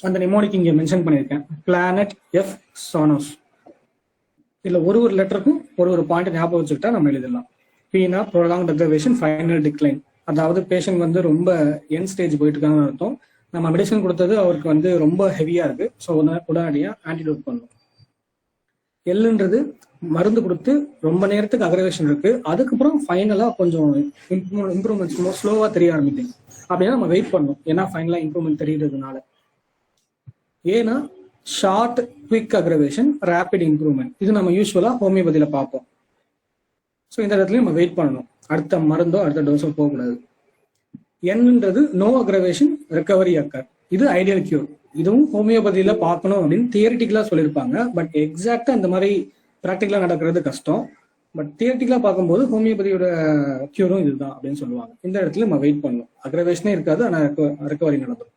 அந்த நிமோனிக் இங்க மென்ஷன் பண்ணியிருக்கேன், பிளானட் எஃப் சானோஸ். இதுல ஒரு லெட்டருக்கும் ஒரு பாயிண்ட் ஞாபகம் வச்சுக்கிட்டா நம்ம எழுதலாம். பீனா ப்ரோலாங் அப்சர்வேஷன், ஃபைனல் டிக்ளைன், அதாவது பேஷண்ட் வந்து ரொம்ப என் ஸ்டேஜ் போயிட்டு இருக்காங்கன்னு அர்த்தம். நம்ம மெடிசன் கொடுத்தது அவருக்கு வந்து ரொம்ப ஹெவியா இருக்கு, ஸோ உடனடியாக ஆன்டிடோட் பண்ணணும். எல்லுன்றது மருந்து கொடுத்து ரொம்ப நேரத்துக்கு அக்ரவேஷன் இருக்கு, அதுக்கப்புறம் ஃபைனலா கொஞ்சம் இம்ப்ரூவ்மெண்ட்ஸ் ஸ்லோவா தெரிய ஆரம்பிக்குது அப்படின்னா நம்ம வெயிட் பண்ணணும், ஏன்னா ஃபைனலா இம்ப்ரூவ்மெண்ட் தெரியறதுனால. ஏன்னா short quick aggravation, rapid improvement, இது நம்ம யூஸ்வலா ஹோமியோபதியில பார்ப்போம். ஸோ இந்த இடத்துலயும் நம்ம வெயிட் பண்ணணும், அடுத்த மருந்தோ அடுத்த டோஸோ போகக்கூடாது. என்னன்றது நோ அக்ரவேஷன், ரெக்கவரி அக்கர், இது ஐடியல் கியூர். இதுவும் ஹோமியோபதியில பார்க்கணும் அப்படின்னு தியரிட்டிக்கலா சொல்லியிருப்பாங்க, பட் எக்ஸாக்டா இந்த மாதிரி ப்ராக்டிக்கலா நடக்கிறது கஷ்டம். பட் தியரிட்டிக்கலா பார்க்கும்போது ஹோமியோபதியோட கியூரும் இதுதான் அப்படின்னு சொல்லுவாங்க. இந்த இடத்துல நம்ம வெயிட் பண்ணணும், அக்ரவேஷனே இருக்காது, ஆனா ரெக்கவரி நடக்கும்.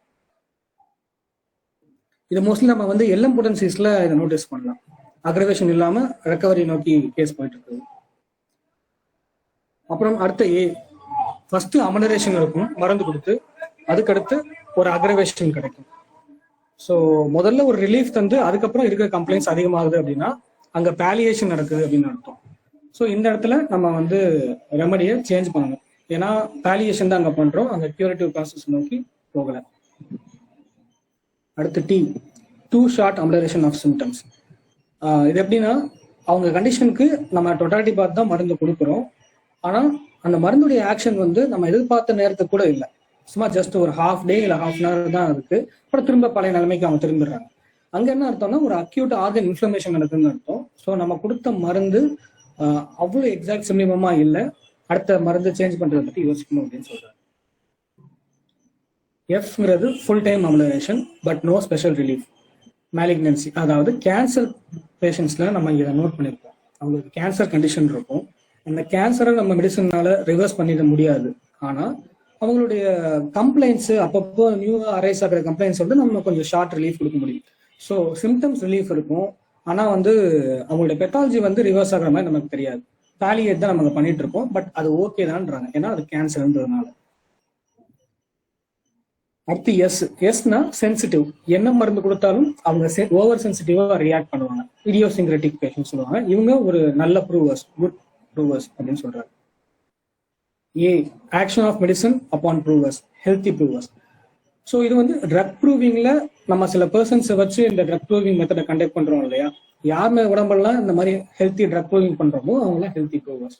இது மோஸ்ட்லி நம்ம வந்து எல்எம் பொட்டன்சிஸ்ல இதை நோட்டீஸ் பண்ணலாம், அக்ரவேஷன் இல்லாம ரெக்கவரி நோக்கி கேஸ் போயிட்டு இருக்குது. அப்புறம் அடுத்த ஏ, ஃபர்ஸ்ட் அமலரேஷன் இருக்கும் மருந்து கொடுத்து, அதுக்கடுத்து ஒரு அக்ரவேஷன் கிடைக்கும். ஸோ முதல்ல ஒரு ரிலீஃப் தந்து அதுக்கப்புறம் இருக்கிற கம்ப்ளைண்ட்ஸ் அதிகமாகுது அப்படின்னா அங்க பேலியேஷன் நடக்குது அப்படின்னு அர்த்தம். ஸோ இந்த இடத்துல நம்ம வந்து ரெமடியை சேஞ்ச் பண்ணணும், ஏன்னா பேலியேஷன் தான் அங்க பண்றோம், அங்க கியூரேட்டிவ் ப்ராசஸ் நோக்கி போகல. அடுத்து D, too short amelioration of symptoms. இது எப்படின்னா அவங்க கண்டிஷனுக்கு நம்ம டொட்டாலிட்டி பார்த்து தான் மருந்து கொடுக்குறோம், ஆனா அந்த மருந்துடைய ஆக்ஷன் வந்து நம்ம எதிர்பார்த்த நேரத்துக்கு கூட இல்லை, சும்மா ஜஸ்ட் ஒரு ஹாஃப் டே இல்லை ஹாஃப் அன் ஹவர் தான் இருக்கு, அப்புறம் திரும்ப பழைய நிலைமைக்கு அவங்க திரும்பிடுறாங்க. அங்க என்ன அர்த்தம்னா ஒரு அக்யூட் ஆர்கன் இன்ஃப்ளமேஷன் நடக்குதுன்னு அர்த்தம். ஸோ நம்ம கொடுத்த மருந்து அவ்வளோ எக்ஸாக்ட் சிம்லிமமா இல்லை, அடுத்த மருந்து சேஞ்ச் பண்றதை பத்தி யோசிக்கணும் அப்படின்னு சொல்றாரு. எஃப்ங்கிறது full time amelioration but no special relief. Malignancy, அதாவது கேன்சர் பேஷண்ட்ஸ்ல நம்ம இதை நோட் பண்ணியிருப்போம். அவங்களுக்கு கேன்சர் கண்டிஷன் இருக்கும். அந்த கேன்சரை நம்ம மெடிசனால ரிவர்ஸ் பண்ணிட முடியாது. ஆனா அவங்களுடைய கம்ப்ளைண்ட்ஸ் அப்பப்போ நியூ அரைஸ் ஆகிற கம்ப்ளைண்ட்ஸ் வந்து நம்ம கொஞ்சம் ஷார்ட் ரிலீஃப் கொடுக்க முடியும். ஸோ சிம்டம்ஸ் ரிலீஃப் இருக்கும். ஆனா வந்து அவங்களுடைய பெத்தாலஜி வந்து ரிவர்ஸ் ஆகிற மாதிரி நமக்கு தெரியாது. பாலியேட் தான் நம்ம பண்ணிட்டு இருக்கோம். பட் அது ஓகே தான்ன்றாங்க, ஏன்னா அது கேன்சர்ன்றதுனால. அடுத்து எஸ்னா சென்சிட்டிவ். என்ன மருந்து கொடுத்தாலும் அவங்க ஓவர் சென்சிட்டிவா ரியாக்ட் பண்ணுவாங்க. இடியோசிங்க்ரெட்டிக் பேஷண்ட் சொல்லுவாங்க. இவங்க ஒரு நல்ல ப்ரூவர்ஸ், குட் ப்ரூவர்ஸ் அப்படின்னு சொல்றாங்க. A, action of medicine upon provers, healthy provers. So இது வந்து ட்ரக் ப்ரூவிங்ல நம்ம சில பர்சன்ஸை வச்சு இந்த ட்ரக் ப்ரூவிங் மெத்தடை கண்டக்ட் பண்றோம் இல்லையா. யாருமே உடம்பெல்லாம் இந்த மாதிரி ஹெல்த்தி ட்ரக் ப்ரூவிங் பண்றோமோ அவங்களாம் ஹெல்த்தி ப்ரூவர்ஸ்.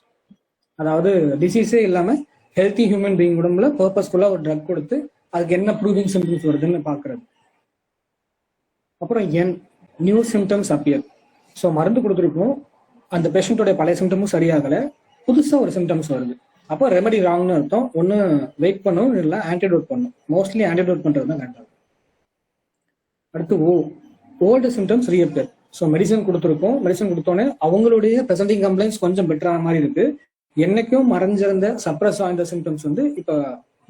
அதாவது டிசீஸே இல்லாம ஹெல்த்தி ஹியூமன் பீயிங் உடம்புல பர்பஸ்ஃபுல்லா ஒரு ட்ரக் கொடுத்து அதுக்கு என்ன ப்ரூவிங் சிம்டம்ஸ் வருதுன்னு பாக்குறது. அப்புறம் நியூ சிம்டம்ஸ் அப்பியர். ஸோ மருந்து கொடுத்துருக்கோம், அந்த பேஷண்டோட பழைய சிம்டமும் சரியாகல, புதுசா ஒரு சிம்டம்ஸ் வருது. அப்போ ரெமெடி ராங்னு அர்த்தம். ஒன்று வெயிட் பண்ணும், இல்லை ஆன்டிடோட் பண்ணும். மோஸ்ட்லி ஆன்டிடோட் பண்றது தான் கரெக்டாக. அடுத்து old symptoms reappear. So medicine கொடுத்துருக்கோம், மெடிசன் கொடுத்தோன்னே அவங்களுடைய ப்ரெசென்டிங் கம்ப்ளைண்ட்ஸ் கொஞ்சம் பெட்டரான மாதிரி இருக்கு. என்னைக்கும் மறைஞ்சிருந்த சப்ரஸ் ஆயிருந்த சிம்டம்ஸ் வந்து இப்போ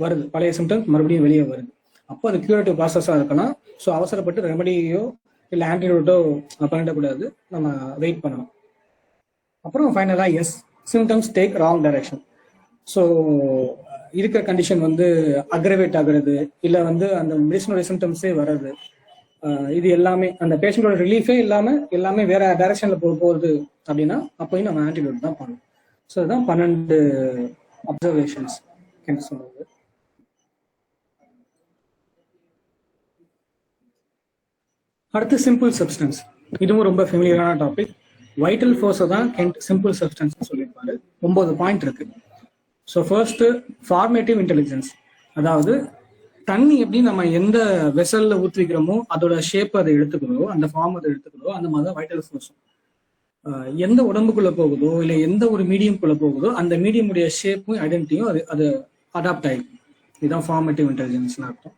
வருது, பழைய சிம்டம்ஸ் மறுபடியும் வெளியே வருது. அப்போ அது கியூரேட்டிவ் ப்ராசஸாக இருக்கலாம். ஸோ அவசரப்பட்டு ரெமடியோ இல்லை ஆன்டிடோட்டோ பண்ணிடக்கூடாது, நம்ம வெயிட் பண்ணணும். அப்புறம் ஃபைனலாக symptoms take wrong direction. So இருக்கிற கண்டிஷன் வந்து அக்ரவேட் ஆகுறது, இல்லை வந்து அந்த மெடிசனோட சிம்டம்ஸே வர்றது, இது எல்லாமே அந்த பேஷண்டோட ரிலீஃபே இல்லாமல் எல்லாமே வேற டைரக்ஷன்ல போகுது அப்படின்னா அப்போயும் நம்ம ஆன்டிடோட் தான் பண்ணணும். ஸோ இதுதான் 12 அப்சர்வேஷன்ஸ் என்ன சொல்றது. அடுத்து சிம்பிள் சப்ஸ்டன்ஸ். இதுவும் ரொம்ப ஃபெமிலியரான டாபிக். வைட்டல் ஃபோர்ஸை தான் கென்ட் சிம்பிள் சப்ஸ்டன்ஸ் சொல்லியிருப்பாரு. 9 பாயிண்ட் இருக்கு. ஸோ ஃபர்ஸ்ட் ஃபார்மேட்டிவ் இன்டெலிஜென்ஸ், அதாவது தண்ணி எப்படி நம்ம எந்த வெசல்ல ஊற்றிக்கிறோமோ அதோட ஷேப் அதை எடுத்துக்கிறதோ, அந்த ஃபார்ம் அதை எடுத்துக்கிறதோ, அந்த மாதிரி தான் வைட்டல் ஃபோர்ஸும் எந்த உடம்புக்குள்ள போகுதோ இல்லை எந்த ஒரு மீடியம்குள்ள போகுதோ அந்த மீடியமுடைய ஷேப்பும் ஐடென்டிட்டியும் அது அடாப்ட் ஆகிடும். இதுதான் ஃபார்மேட்டிவ் இன்டெலிஜென்ஸ்னு அர்த்தம்.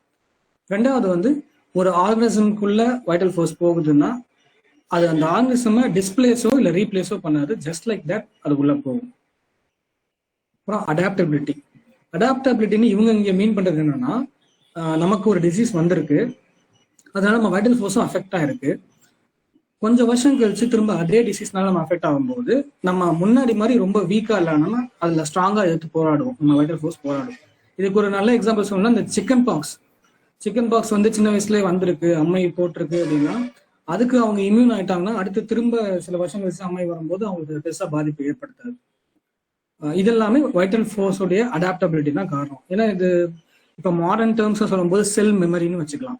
ரெண்டாவது வந்து ஒரு ஆர்கனிசம்குள்ள வைட்டல் ஃபோர்ஸ் போகுதுன்னா அது அந்த ஆர்கனிசமை டிஸ்பிளேஸோ இல்லை ரீப்ளேஸோ பண்ணாது, ஜஸ்ட் லைக் தட் அது உள்ள போகும். அப்புறம் அடாப்டபிலிட்டின்னு இவங்க இங்கே மீன் பண்றது என்னன்னா, நமக்கு ஒரு டிசீஸ் வந்திருக்கு, அதனால நம்ம வைட்டல் ஃபோர்ஸும் அஃபெக்ட் ஆயிருக்கு. கொஞ்சம் வருஷம் கழிச்சு திரும்ப அதே டிசீஸ்னால நம்ம அஃபெக்ட் ஆகும்போது நம்ம முன்னாடி மாதிரி ரொம்ப வீக்கா இல்லாம அதுல ஸ்ட்ராங்கா எடுத்து போராடுவோம், நம்ம வைட்டல் ஃபோர்ஸ் போராடுவோம். இதுக்கு ஒரு நல்ல எக்ஸாம்பிள் சொல்லணும்னா இந்த சிக்கன் பாக்ஸ் வந்து சின்ன வயசுலேயே வந்திருக்கு, அம்மை போட்டிருக்கு அப்படின்னா அதுக்கு அவங்க இம்யூன் ஆயிட்டாங்கன்னா அடுத்து திரும்ப சில வருஷம் கழிச்சு அம்மை வரும்போது அவங்களுக்கு பெருசா பாதிப்பு ஏற்படுத்தாது. இது எல்லாமே வைட்டல் ஃபோர்ஸோடைய அடாப்டபிலிட்டி தான் காரணம். ஏன்னா இது இப்போ மாடர்ன் டேர்ம்ஸை சொல்லும்போது செல் மெமரின்னு வச்சுக்கலாம்.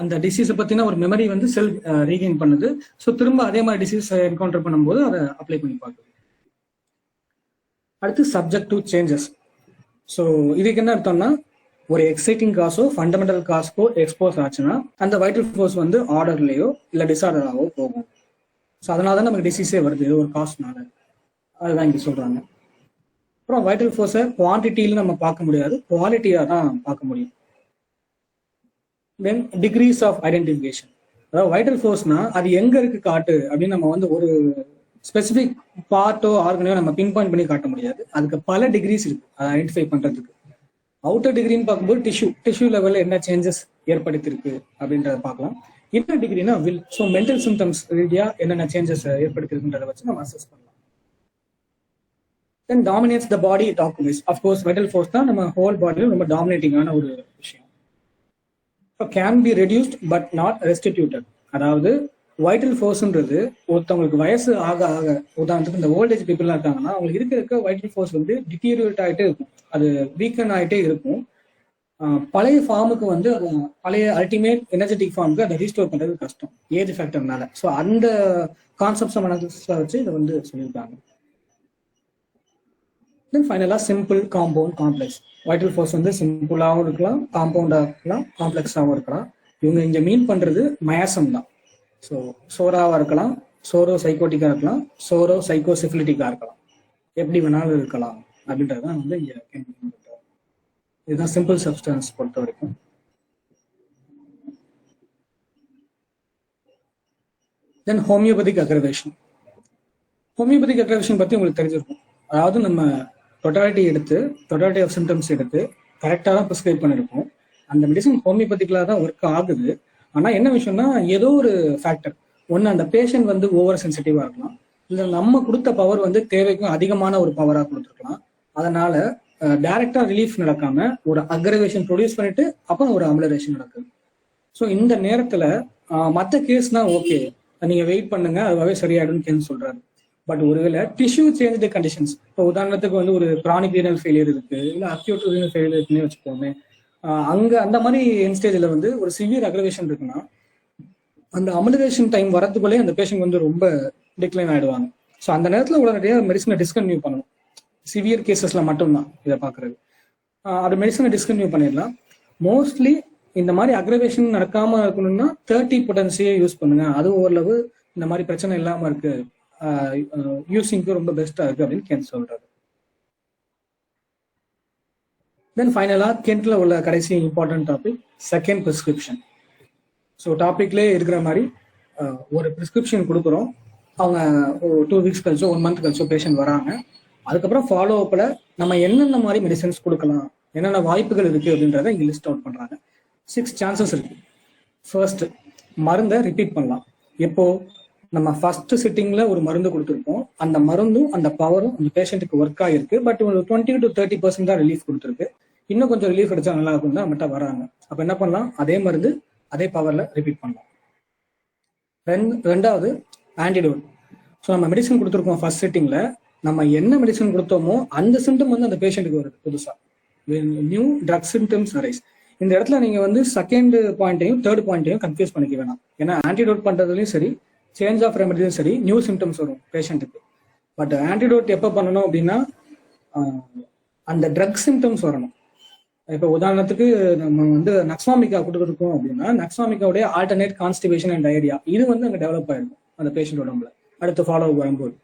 அந்த டிசீஸை பற்றின ஒரு மெமரி வந்து செல் ரீகெயின் பண்ணுது. ஸோ திரும்ப அதே மாதிரி டிசீஸ் என்கவுண்டர் பண்ணும்போது அதை அப்ளை பண்ணி பார்க்குது. அடுத்து சப்ஜெக்டிவ் சேஞ்சஸ். ஸோ இதுக்கு என்ன அர்த்தம்னா, ஒரு எக்ஸைட்டிங் காசோ ஃபண்டமெண்டல் காஸ்க்கோ எக்ஸ்போஸ் ஆச்சுன்னா அந்த வைட்டல் ஃபோர்ஸ் வந்து ஆர்டர்லேயோ இல்லை டிஸார்டராகவோ போகும். ஸோ அதனால தான் நமக்கு டிசீஸே வருது, ஒரு காஸ்ட்னால. அதுதான் இங்கே சொல்றாங்க. அப்புறம் வைட்டல் ஃபோர்ஸை குவான்டிட்டியில நம்ம பார்க்க முடியாது, குவாலிட்டியாக தான் பார்க்க முடியும். தென் டிகிரீஸ் ஆஃப் ஐடென்டிஃபிகேஷன். அதாவது வைட்டல் ஃபோர்ஸ்னா அது எங்க இருக்கு காட்டு அப்படின்னு நம்ம வந்து ஒரு ஸ்பெசிபிக் பார்ட்டோ ஆர்கனையோ நம்ம பின் பாயிண்ட் பண்ணி காட்ட முடியாது. அதுக்கு பல டிகிரிஸ் இருக்கு அதை ஐடென்டிஃபை பண்றதுக்கு. அவுட்டர் டிகிரின்னு பார்க்கும்போது டிஷ்யூ லெவலில் என்ன சேஞ்சஸ் ஏற்படுத்திருக்கு அப்படின்றத பார்க்கலாம். இன்னர் டிகிரினா வில். ஸோ மென்டல் சிம்டம்ஸ் ரீதியா என்னென்ன சேஞ்சஸ் ஏற்படுத்திருக்குன்றதை வச்சு நம்ம அசஸ் பண்ணலாம். Then dominates the body, it occupies. Of course, vital force தான் நம்ம ஹோல் பாடியில ரொம்ப டாமினேட்டிங்கான ஒரு விஷயம். Can be reduced but not restituted. அதாவது வைட்டல் ஃபோர்ஸ்ன்றது ஒருத்தவங்களுக்கு வயசு ஆக ஆக, உதாரணத்துக்கு இந்த ஓல்டேஜ் பீப்புள்லாம் இருக்காங்கன்னா அவங்களுக்கு இருக்க வைட்டல் ஃபோர்ஸ் வந்து டிட்டீரியேட் ஆகிட்டே இருக்கும், அது வீக்கன் ஆகிட்டே இருக்கும். பழைய ஃபார்முக்கு வந்து அது பழைய அல்டிமேட் எனர்ஜெட்டிக் ஃபார்முக்கு அதை ரீஸ்டோர் பண்ணுறது கஷ்டம் ஏஜ் ஃபேக்டர்னால. ஸோ அந்த கான்செப்ட்ஸை மனசில் வச்சு இதை வந்து சொல்லியிருக்காங்க. தென் ஃபைனலாக simple, compound, complex. Vital force வந்து சிம்பிளாகவும் இருக்கலாம், காம்பவுண்டாக இருக்கலாம், காம்ப்ளெக்ஸாகவும் இருக்கலாம். இவங்க இங்கே மீன் பண்ணுறது மயாசம் தான். ஸோ சோராவாக இருக்கலாம், சோரோ சைக்கோட்டிக்காக இருக்கலாம், சோரோ சைக்கோசிஃபிலிட்டிக்காக இருக்கலாம். எப்படி வேணாலும் இருக்கலாம் அப்படின்றதான் வந்து இங்க கேள்வி. இதுதான் சிம்பிள் சப்ஸ்டன்ஸ் பொறுத்த வரைக்கும். தென் ஹோமியோபதிக் அக்ரவேஷன். ஹோமியோபதிக் அக்ரவேஷன் பத்தி உங்களுக்கு தெரிஞ்சிருக்கும். அதாவது நம்ம டொட்டாலிட்டி ஆஃப் சிம்டம்ஸ் எடுத்து கரெக்டாக தான் ப்ரிஸ்கிரைப் பண்ணிருக்கோம். அந்த மெடிசன் ஹோமியோபதிக்கலாக தான் ஒர்க் ஆகுது. ஆனா என்ன விஷயம்னா, ஏதோ ஒரு ஃபேக்டர், ஒன்று அந்த பேஷண்ட் வந்து ஓவர் சென்சிட்டிவா இருக்கலாம், இல்லை நம்ம கொடுத்த பவர் வந்து தேவைக்கும் அதிகமான ஒரு பவராக கொடுத்துருக்கலாம். அதனால டைரக்டா ரிலீஃப் நடக்காம ஒரு அக்ரவேஷன் ப்ரொடியூஸ் பண்ணிட்டு அப்புறம் ஒரு அமலரேஷன் நடக்குது. ஸோ இந்த நேரத்துல மற்ற கேஸ்னா ஓகே, நீங்க வெயிட் பண்ணுங்க அதுவாகவே சரியாயிடும்னு சொல்றாரு. பட் ஒருவேளை டிஷ்யூ சேஞ்ச் கண்டிஷன்ஸ், இப்போ உதாரணத்துக்கு வந்து ஒரு கிரானிக் ரீனல் ஃபெயிலியர் இருக்கு, இல்லை அக்யூட் ரீனல் ஃபெயிலியர் இருக்குன்னு வச்சுக்கோமே, அங்க அந்த மாதிரி என் ஸ்டேஜ்ல வந்து ஒரு சிவியர் அக்ரவேஷன் இருக்குன்னா அந்த அமலரேஷன் டைம் வரதுக்குள்ளே அந்த பேஷண்ட் வந்து ரொம்ப டிக்ளைன் ஆயிடுவாங்க. ஸோ அந்த நேரத்தில் உடனடியாக மெடிசனை டிஸ்கன்டினியூ பண்ணணும். சிவியர் கேசஸ்ல மட்டும்தான் இதை பார்க்கறது. அப்படி மெடிசனை டிஸ்கன்டினியூ பண்ணிடலாம். மோஸ்ட்லி இந்த மாதிரி அக்ரவேஷன் நடக்காம இருக்கணும்னா 30 பொட்டன்சியை யூஸ் பண்ணுங்க. அது ஓரளவு இந்த மாதிரி பிரச்சனை இல்லாம இருக்கு, யூசிங்க்கு ரொம்ப பெஸ்டா இருக்கு அப்படின்னு சொல்றாரு. தென் ஃபைனலா கென்ட்ல உள்ள கடைசி important topic second prescription. So டாபிக்லேயே இருக்கிற மாதிரி ஒரு பிரிஸ்கிரிப்ஷன் கொடுக்குறோம், அவங்க 2 வீக்ஸ் கழிச்சோ 1 மந்த் கழிச்சோ பேஷண்ட் வராங்க. அதுக்கப்புறம் ஃபாலோ அப்ல நம்ம என்னென்ன மாதிரி மெடிசன்ஸ் கொடுக்கலாம், என்னென்ன வாய்ப்புகள் இருக்கு அப்படின்றத இங்க லிஸ்ட் அவுட் பண்றாங்க. 6 சான்சஸ் இருக்கு. ஃபர்ஸ்ட், மருந்தை ரிப்பீட் பண்ணலாம். எப்போ நம்ம ஃபர்ஸ்ட் சிட்டிங்ல ஒரு மருந்து கொடுத்துருப்போம், அந்த மருந்தும் அந்த பவரும் அந்த பேஷண்ட்டுக்கு ஒர்க் ஆகிருக்கு, பட் ஒரு 20 to 30% தான் ரிலீஃப் கொடுத்துருக்கு. இன்னும் கொஞ்சம் ரிலீஃப் எடுத்தா நல்லா இருக்கும் தான் நம்மகிட்ட வராங்க. அப்ப என்ன பண்ணலாம், அதே மருந்து அதே பவர்ல ரிப்பீட் பண்ணலாம். ரெண்டாவது, ஆன்டிடோட். ஸோ நம்ம மெடிசன் கொடுத்துருக்கோம் ஃபர்ஸ்ட் சிட்டிங்ல, நம்ம என்ன மெடிசன் கொடுத்தோமோ அந்த சிம்டம் வந்து அந்த பேஷண்ட்டுக்கு வருது புதுசா, நியூ ட்ரக் சிம்டம்ஸ் அரைஸ். இந்த இடத்துல நீங்க வந்து செகண்ட் பாயிண்ட்டையும் தேர்ட் பாயிண்ட்டையும் கன்ஃபியூஸ் பண்ணிக்க வேணாம். ஏன்னா ஆன்டிடோட் பண்றதுலயும் சரி, சேஞ்ச் ஆஃப் ரெமடியும் சரி, நியூ சிம்டம்ஸ் வரும் பேஷண்ட்டுக்கு. பட் ஆன்டிடோட் எப்போ பண்ணணும் அப்படின்னா அந்த ட்ரக் சிம்டம்ஸ் வரணும். இப்போ உதாரணத்துக்கு நம்ம வந்து நக்ஸாமிகா கொடுத்துருக்கோம் அப்படின்னா, நக்ஸாமிகாவுடைய ஆல்டர்னேட் கான்ஸ்டிபேஷன் அண்ட் டயரியா இது வந்து அங்கே டெவலப் ஆயிருக்கும் அந்த பேஷண்ட் உடம்புல அடுத்து ஃபாலோ வரும்போது.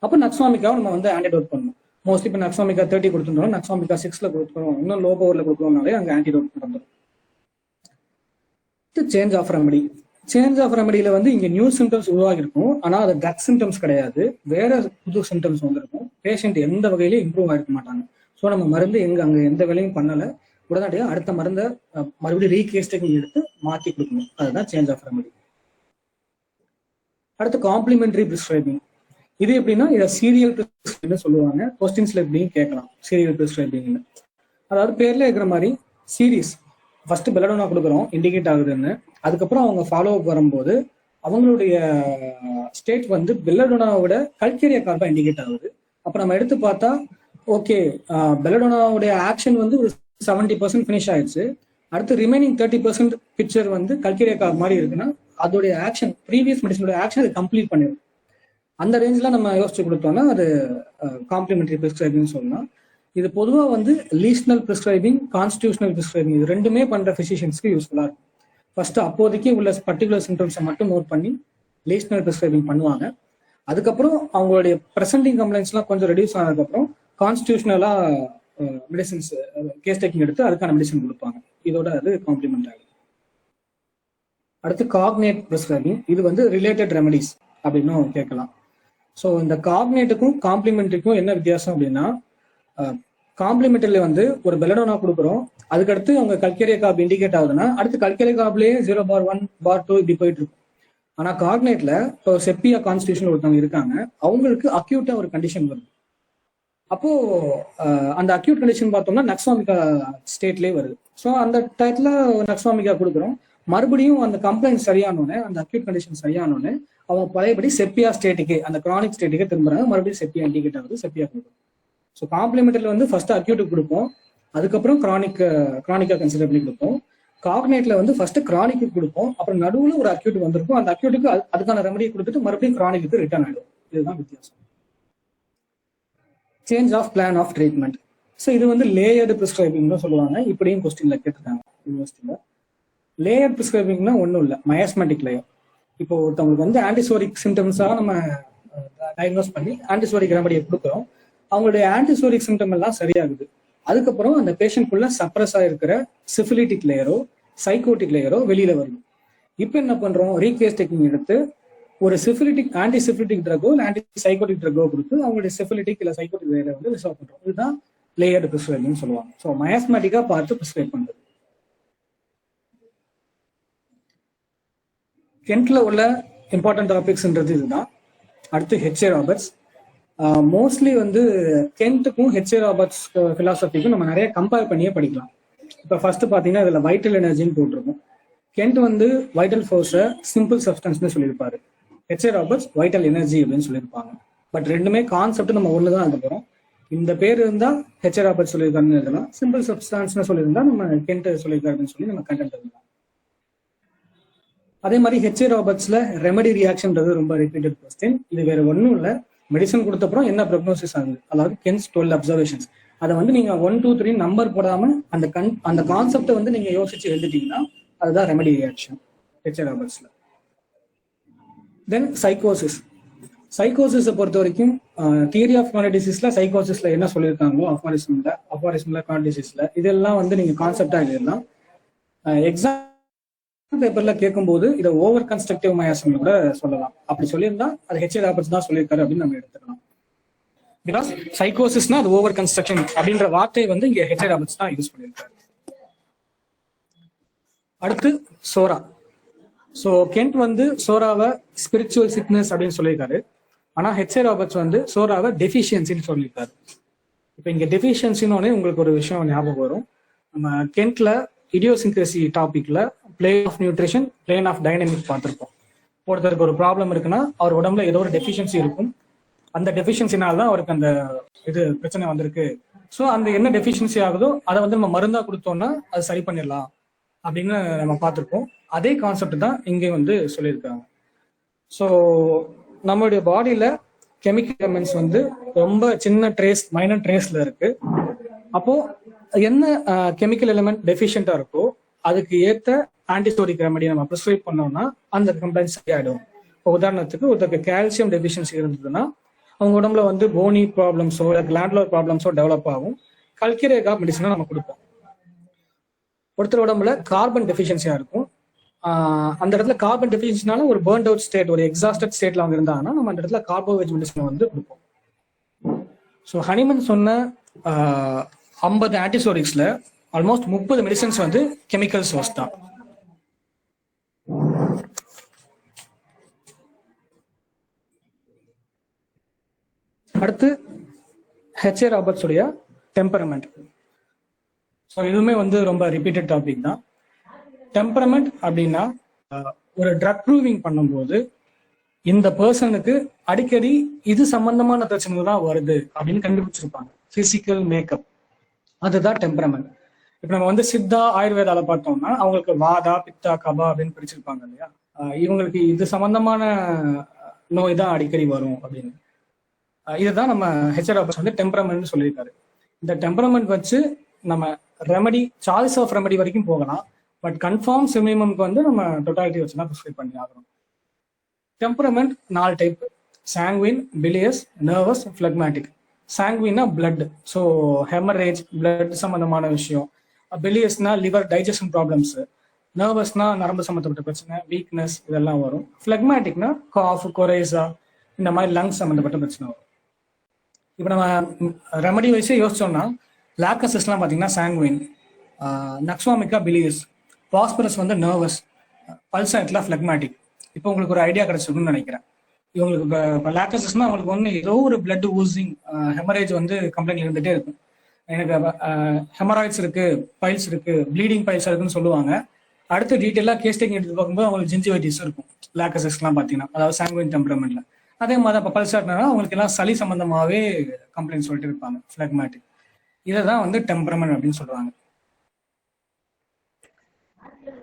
அப்போ நக்ஸாமிகாவை நம்ம வந்து ஆன்டிடோட் பண்ணணும். மோஸ்ட்லி இப்போ நக்ஸாமிகா 30 கொடுத்துருந்தோம், நக்ஸாமிகா 6ல கொடுத்துருவோம், இன்னும் லோ பவர்ல கொடுக்கணும்னாலே அங்கே ஆன்டிடோட் நடந்துடும். Change of remedy. Change of ரெமடியில வந்து இங்க நியூ சிம்டம்ஸ் உருவாகி இருக்கும், ஆனா அது ட்ரக் சிம்டம்ஸ் கிடையாது, வேற புது சிம்டம்ஸ் வந்திருக்கும். பேஷண்ட் எந்த வகையிலும் இம்ப்ரூவ் ஆயிருக்க மாட்டாங்க. ஸோ நம்ம மருந்து அங்க எந்த வேலையும் பண்ணல, உடனடியாக அடுத்த மருந்தை மறுபடியும் ரீகேஸ்டிங் எடுத்து மாற்றி கொடுக்கணும். அதுதான் சேஞ்ச் ஆஃப் ரெமடி. அடுத்து காம்ப்ளிமெண்டரி பிரிஸ்கிரைபிங். இது எப்படின்னா, இதை சீரியல் பிரிஸ்கிரைபிங் சொல்லுவாங்க. கொஸ்டின்ஸ்ல எப்படின்னு கேட்கலாம் சீரியல் பிரிஸ்கிரைபிங்னு. அதாவது பேர்ல இருக்கிற மாதிரி சீரீஸ், ஃபர்ஸ்ட் பெலடோனா கொடுக்குறோம் இண்டிகேட் ஆகுதுன்னு, அதுக்கப்புறம் அவங்க ஃபாலோ அப் வரும்போது அவங்களுடைய ஸ்டேட் வந்து பெல்லடோனாவோட கல்கேரியா கார்பா இண்டிகேட் ஆகுது. அப்ப நம்ம எடுத்து பார்த்தா ஓகே, பெல்லடோனாவுடைய ஆக்ஷன் வந்து ஒரு 70% ஃபினிஷ் ஆயிடுச்சு, அடுத்து ரிமைனிங் 30% பிக்சர் வந்து கல்கேரியா கார்ப் மாதிரி இருக்குன்னா அதோடைய ஆக்ஷன் ப்ரீவியஸ் மெடிசனோட ஆக்ஷன் அது கம்ப்ளீட் பண்ணிடும். அந்த ரேஞ்சில் நம்ம யோசிச்சு கொடுத்தோம்னா அது காம்ப்ளிமெண்டரி பிரிஸ்கிரைபிங் சொல்லலாம். இது பொதுவாக வந்து லீஷனல் பிரிஸ்கிரைபிங், கான்ஸ்டிடியூஷனல் பிரிஸ்கிரைபிங் இது ரெண்டுமே பண்ற பிசிஷியன்ஸ்க்கு யூஸ்ஃபுல்லா இருக்கும். ஃபர்ஸ்ட் அப்போதைக்கு உள்ள பர்டிகுலர் சிம்டம்ஸை மட்டும் நோட் பண்ணி லீஷனல் பிரிஸ்கிரைபிங் பண்ணுவாங்க. அதுக்கப்புறம் அவங்களுடைய ப்ரெசென்டிங் கம்ப்ளைண்ட்ஸ்லாம் கொஞ்சம் ரெடியூஸ் ஆனதுக்கப்புறம் கான்ஸ்டிடியூஷனலா மெடிசன்ஸ் கேஸ் டேக்கிங் எடுத்து அதுக்கான மெடிசன் கொடுப்பாங்க. இதோட அது காம்ப்ளிமெண்ட் ஆகும். அடுத்து காக்னேட் பிரிஸ்கிரைபிங். இது வந்து ரிலேட்டட் ரெமடிஸ் அப்படின்னு கேட்கலாம். ஸோ இந்த காக்னேட்டுக்கும் காம்ப்ளிமெண்ட்ரிக்கும் என்ன வித்தியாசம் அப்படின்னா, காம்ப்ளிமெண்டரியில வந்து ஒரு பெலடோனா கொடுக்குறோம், அதுக்கடுத்து அவங்க கல்கேரியா கார்ப் இண்டிகேட் ஆகுதுன்னா அடுத்து கல்கேரியா கார்ப்லேயே 0/1 bar 2 இப்படி போயிட்டு இருக்கும். ஆனா காக்னேட்ல இப்போ செப்பியா கான்ஸ்டிடியூஷன் ஒருத்தவங்க இருக்காங்க, அவங்களுக்கு அக்யூட்டா ஒரு கண்டிஷன் வருது. அப்போ அந்த அக்யூட் கண்டிஷன் பார்த்தோம்னா நக்ஸாமிகா ஸ்டேட்லேயே வருது. ஸோ அந்த டயத்துல நக்ஸாமிகா கொடுக்குறோம், மறுபடியும் அந்த கம்ப்ளைண்ட் சரியானோன்னு, அந்த அக்யூட் கண்டிஷன் சரியானோன்னு அவங்க பழையபடி செப்பியா ஸ்டேட்டுக்கு, அந்த கிரானிக் ஸ்டேட்டுக்கே திரும்புறாங்க, மறுபடியும் செப்பியா இண்டிகேட் ஆகுது, செப்பியா கொடுக்கும். ஸோ காம்ப்ளிமெண்டரியில் வந்து ஃபர்ஸ்ட் அக்யூட்டுக்கு கொடுப்போம், அதுக்கப்புறம் கிரானிக்கா கன்சிடர் பண்ணி கொடுப்போம். காக்னேட்ல வந்து ஃபர்ஸ்ட் கிரானிக்கு கொடுப்போம், அப்புறம் நடுவில் ஒரு அக்யூட் வந்திருக்கும், அந்த அக்யூட்டுக்கு அதுக்கான ரெமடியை கொடுத்துட்டு மறுபடியும் கிரானிக்கு ரிட்டர்ன் ஆயிடும். இதுதான் வித்தியாசம். Change of plan of treatment. So இது வந்து லேயர்டு ப்ரிஸ்கிரைபிங்னு சொல்லுவாங்க. இப்படியும் கொஸ்டின்ல கேட்டிருக்காங்க யூனிவர்சிட்டியில. லேயர் ப்ரிஸ்கிரைபிங்னா ஒன்றும் இல்லை, மயாஸ்மெட்டிக் லேயர். இப்போ ஒருத்தவங்களுக்கு வந்து ஆன்டிசோரிக் சிம்டம்ஸாக நம்ம டயக்னோஸ் பண்ணி ஆன்டிசோரிக் ரெமடியை கொடுக்குறோம். அவங்களுடைய ஆன்டிசோரிக் சிம்டம் எல்லாம் சரியாகுது. அதுக்கப்புறம் அந்த பேஷண்ட்குள்ள சப்ரஸ் ஆயிருக்கிற சிஃபிலிட்டிக் லேயரோ சைக்கோட்டிக் லேயரோ வெளியில வருது. இப்போ என்ன பண்றோம், ரீகேஸ் டெக்னிக் எடுத்து ஒரு சிஃபிலிட்டிக் ஆன்டி சிஃபிலிட்டிக் ட்ரக்கோ இல்லை ஆன்டி சைக்கோட்டிக் ட்ரக்கோ கொடுத்து அவங்களுடைய சிஃபிலிட்டிக் இல்லை சைக்கோட்டிக் லேயரை வந்து ரிசால்வ் பண்றோம். இதுதான் லேயர்டு ப்ரிஸ்கிரைபிங்னு சொல்லுவாங்க. ஸோ மயாஸ்மேட்டிக்கா பார்த்து ப்ரிஸ்கிரைப் பண்றது. கென்ட்ல உள்ள இம்பார்ட்டன்ட் டாபிக்ஸ்ன்றது இதுதான். அடுத்து ஹெச்ஏ ராபர்ட்ஸ். மோஸ்ட்லி வந்து கென்ட்டுக்கும் ஹெச்ஏ ராபர்ட்ஸ் ஃபிலாசபிக்கும் நம்ம நிறைய கம்பேர் பண்ணியே படிக்கலாம். இப்போ ஃபர்ஸ்ட் பார்த்தீங்கன்னா இதில் வைட்டல் எனர்ஜின்னு போட்டிருக்கும். கென்ட் வந்து வைட்டல் ஃபோர்ஸை சிம்பிள் சப்ஸ்டன்ஸ்னு சொல்லியிருப்பாரு. ஹெச்ஏ ராபர்ட்ஸ் வைட்டல் எனர்ஜி அப்படின்னு சொல்லியிருப்பாங்க. பட் ரெண்டுமே கான்செப்ட் நம்ம ஒன்று தான் எழுத போகிறோம். இந்த பேர் இருந்தால் ஹெச்ஏ ராபர்ட்ஸ் சொல்லியிருக்காருன்னு எழுதலாம், சிம்பிள் சப்ஸ்டான்ஸ்னு சொல்லியிருந்தா நம்ம கென்ட் சொல்லியிருக்காருன்னு சொல்லி நம்ம கண்டென்ட் எழுதலாம். அதே மாதிரி ஹெச்ஏ ராபர்ட்ஸ்ல ரெமடி ரியாக்ஷன்றது ரொம்ப ரிப்பீட்டட் கொஸ்டின். இது வேற ஒன்றும் இல்லை, மெடிசன் கொடுத்தப்பறம் என்ன ப்ரோக்னோசிஸ் ஆகுது, அதாவது கென்ஸ் 12 அப்சர்வேஷன்ஸ். அதை வந்து நீங்க 1, 2, 3 நம்பர் போடாம அந்த கான்செப்டை வந்து நீங்க யோசிச்சு எழுதிட்டீங்கன்னா அதுதான் ரெமடி ரியாக்ஷன் ஹெச்ஏ ராபர்ட்ஸ்ல. தென் சைக்கோசிஸ். சைக்கோசிஸை பொறுத்த வரைக்கும் தியரி ஆஃப் கார்டிக் டிசீஸ்ல சைக்கோசிஸ்ல என்ன சொல்லியிருக்காங்களோ அஃபாரிசம்ல கார்டிக் டிசீஸ்ல இதெல்லாம் வந்து நீங்க கான்செப்டா எழுதலாம். எக்ஸாம் பேப்பர்ல கேட்கும்போது இதை ஓவர் கன்ஸ்ட்ரக்டிவ் மயாசம் கூட சொல்லலாம். அப்படி சொல்லியிருந்தா அது ஹெச்ஏ ராபர்ட்ஸ் தான் சொல்லியிருக்காரு அப்படின்னு நம்ம எடுத்துக்கலாம். பிகாஸ் சைக்கோசிஸ்னா அது ஓவர் கன்ஸ்ட்ரக்ஷன் அப்படின்ற வார்த்தையை வந்து இங்க ஹெச்ஏ ராபர்ட்ஸ் தான் யூஸ் பண்ணியிருக்காரு. அடுத்து சோரா. ஸோ கென்ட் வந்து சோராவை ஸ்பிரிச்சுவல் சிக்னஸ் அப்படின்னு சொல்லியிருக்காரு. ஆனா ஹெச்ஏ ராபர்ட்ஸ் வந்து சோராவை டெஃபிஷியன்சின்னு சொல்லியிருக்காரு. இப்போ இங்க டெஃபிஷியன்சின்னு உங்களுக்கு ஒரு விஷயம் ஞாபகம் வரும். நம்ம கென்ட்ல இடியோசின்கிரசி டாபிக்ல plane of nutrition, plane of dynamic பார்த்துருப்போம். ஒருத்தருக்கு ஒரு ப்ராப்ளம் இருக்குன்னா அவர் உடம்புல ஏதோ ஒரு டெஃபிஷியன்சி இருக்கும். அந்த டெஃபிஷியன்சினால தான் அவருக்கு அந்த இது பிரச்சனை வந்திருக்கு. ஸோ அந்த என்ன டெஃபிஷியன்சி ஆகுதோ அதை வந்து நம்ம மருந்தா கொடுத்தோம்னா அது சரி பண்ணிடலாம் அப்படின்னு நம்ம பார்த்துருப்போம். அதே கான்செப்ட் தான் இங்கே வந்து சொல்லியிருக்காங்க. ஸோ நம்மளுடைய பாடியில கெமிக்கல் எலமெண்ட்ஸ் வந்து ரொம்ப சின்ன ட்ரேஸ், மைனர் ட்ரேஸ்ல இருக்கு. அப்போ என்ன கெமிக்கல் எலிமெண்ட் டெஃபிஷியண்டா இருக்கோ அதுக்கு ஏற்ற ஆன்டிசோரிக் ரெமடி நம்ம ப்ரிஸ்கிரைப் பண்ணோம்னா அந்த கம்ப்ளைண்ட் சரியாயிடும். இப்போ உதாரணத்துக்கு ஒருத்தருக்கு கால்சியம் டெஃபிஷியன்சி இருந்ததுன்னா அவங்க உடம்புல வந்து போனி ப்ராப்ளம்ஸோ இல்லை கிளாண்டுலர் ப்ராப்ளம்ஸோ டெவலப் ஆகும். கல்கிரேகா மெடிசனை நம்ம கொடுப்போம். ஒருத்தர் உடம்புல கார்பன் டெஃபிஷியன்சியா இருக்கும். அந்த இடத்துல கார்பன் டெஃபிஷியன்சினால ஒரு பர்ன்ட் அவுட் ஸ்டேட், ஒரு எக்ஸாஸ்டட் ஸ்டேட்ல அவங்க இருந்தாங்கன்னா நம்ம அந்த இடத்துல கார்போவேஜ் மெடிசனை வந்து கொடுப்போம். ஸோ ஹனிமன் சொன்ன 50 ஆன்டிசோரிக்ஸ்ல ஆல்மோஸ்ட் 30 மெடிசன்ஸ் வந்து கெமிக்கல் சோர்ஸ் தான். அடுத்து ஹெச்ஏ ராபர்ட்ஸ் உடைய டெம்பரமெண்ட். ஸோ இதுவுமே வந்து ரொம்ப ரிப்பீட்டட் டாபிக் தான். டெம்பரமெண்ட் அப்படின்னா ஒரு ட்ரக் ப்ரூவிங் பண்ணும்போது இந்த பர்சனுக்கு அடிக்கடி இது சம்பந்தமான பிரச்சனை தான் வருது அப்படின்னு கண்டுபிடிச்சிருப்பாங்க. பிசிக்கல் மேக்கப், அதுதான் டெம்பரமெண்ட். இப்போ நம்ம வந்து சித்தா ஆயுர்வேதால பார்த்தோம்னா அவங்களுக்கு வாதா, பித்தா, கபா அப்படின்னு பிரிச்சிருப்பாங்க இல்லையா. இவங்களுக்கு இது சம்பந்தமான நோய் தான் அடிக்கடி வரும் அப்படின்னு. இதுதான் நம்ம ஹெச்ஏ ராபர்ட்ஸ் வந்து டெம்பரமெண்ட்னு சொல்லியிருக்காரு. இந்த டெம்பரமெண்ட் வச்சு நம்ம ரெமடி, சாய்ஸ் ஆஃப் ரெமடி வரைக்கும் போகலாம். பட் கன்ஃபார்ம் சிமிமம்க்கு வந்து நம்ம டோட்டாலிட்டி வச்சு தான் ப்ரிஸ்கிரைப் பண்ணி ஆகணும். Temperament 4 type: sanguine, bilious, nervous, phlegmatic. சாங்குவின்னா பிளட், ஸோ ஹெமரேஜ், பிளட் சம்பந்தமான விஷயம். பிலியஸ்னா லிவர் டைஜஷன் ப்ராப்ளம்ஸ். நர்வஸ்னா நரம்பு சம்மந்தப்பட்ட பிரச்சனை, வீக்னஸ் இதெல்லாம் வரும். பிளக்மேட்டிக்னா காஃப், கொரேசா இந்த மாதிரி லங்ஸ் சம்மந்தப்பட்ட பிரச்சனை வரும். இப்போ நம்ம ரெமடி வைஸே யோசிச்சோம்னா லாக்கசஸ்லாம் பார்த்தீங்கன்னா சாங்குவின், நக்ஸ்வாமிக்கா பிலியஸ், பாஸ்பரஸ் வந்து நர்வஸ், பல்சாட்லாம் பிளக்மேட்டிக். இப்போ உங்களுக்கு ஒரு ஐடியா கிடைச்சிருக்குன்னு நினைக்கிறேன். இவங்களுக்கு இப்போ லாக்கசஸ்னா அவங்களுக்கு ஒன்று ஏதோ ஒரு பிளட் ஊசிங், ஹெமரேஜ் வந்து கம்ப்ளைண்ட் இருந்துகிட்டே இருக்கும். எனக்கு ஹெமராய்ட்ஸ் இருக்கு, பைல்ஸ் இருக்கு, ப்ளீடிங் பைல்ஸ் இருக்குன்னு சொல்லுவாங்க. அடுத்து டீட்டெயிலாக கேஸ் டேக்கிங் எடுத்து பார்க்கும்போது அவங்களுக்கு ஜிஞ்சிவைட்டிஸ் இருக்கும் லாக்கசஸ்லாம் பார்த்தீங்கன்னா, அதாவது சாங்குவின் டெம்பரமெண்ட்ல. அதே மாதிரி இப்போ பல்சாட்னா அவங்களுக்கு எல்லாம் சளி சம்பந்தமாகவே கம்ப்ளைண்ட் சொல்லிட்டு இருப்பாங்க, பிளக்மேட்டிக். இதை தான் வந்து டெம்பரமெண்ட் அப்படின்னு சொல்லுவாங்க.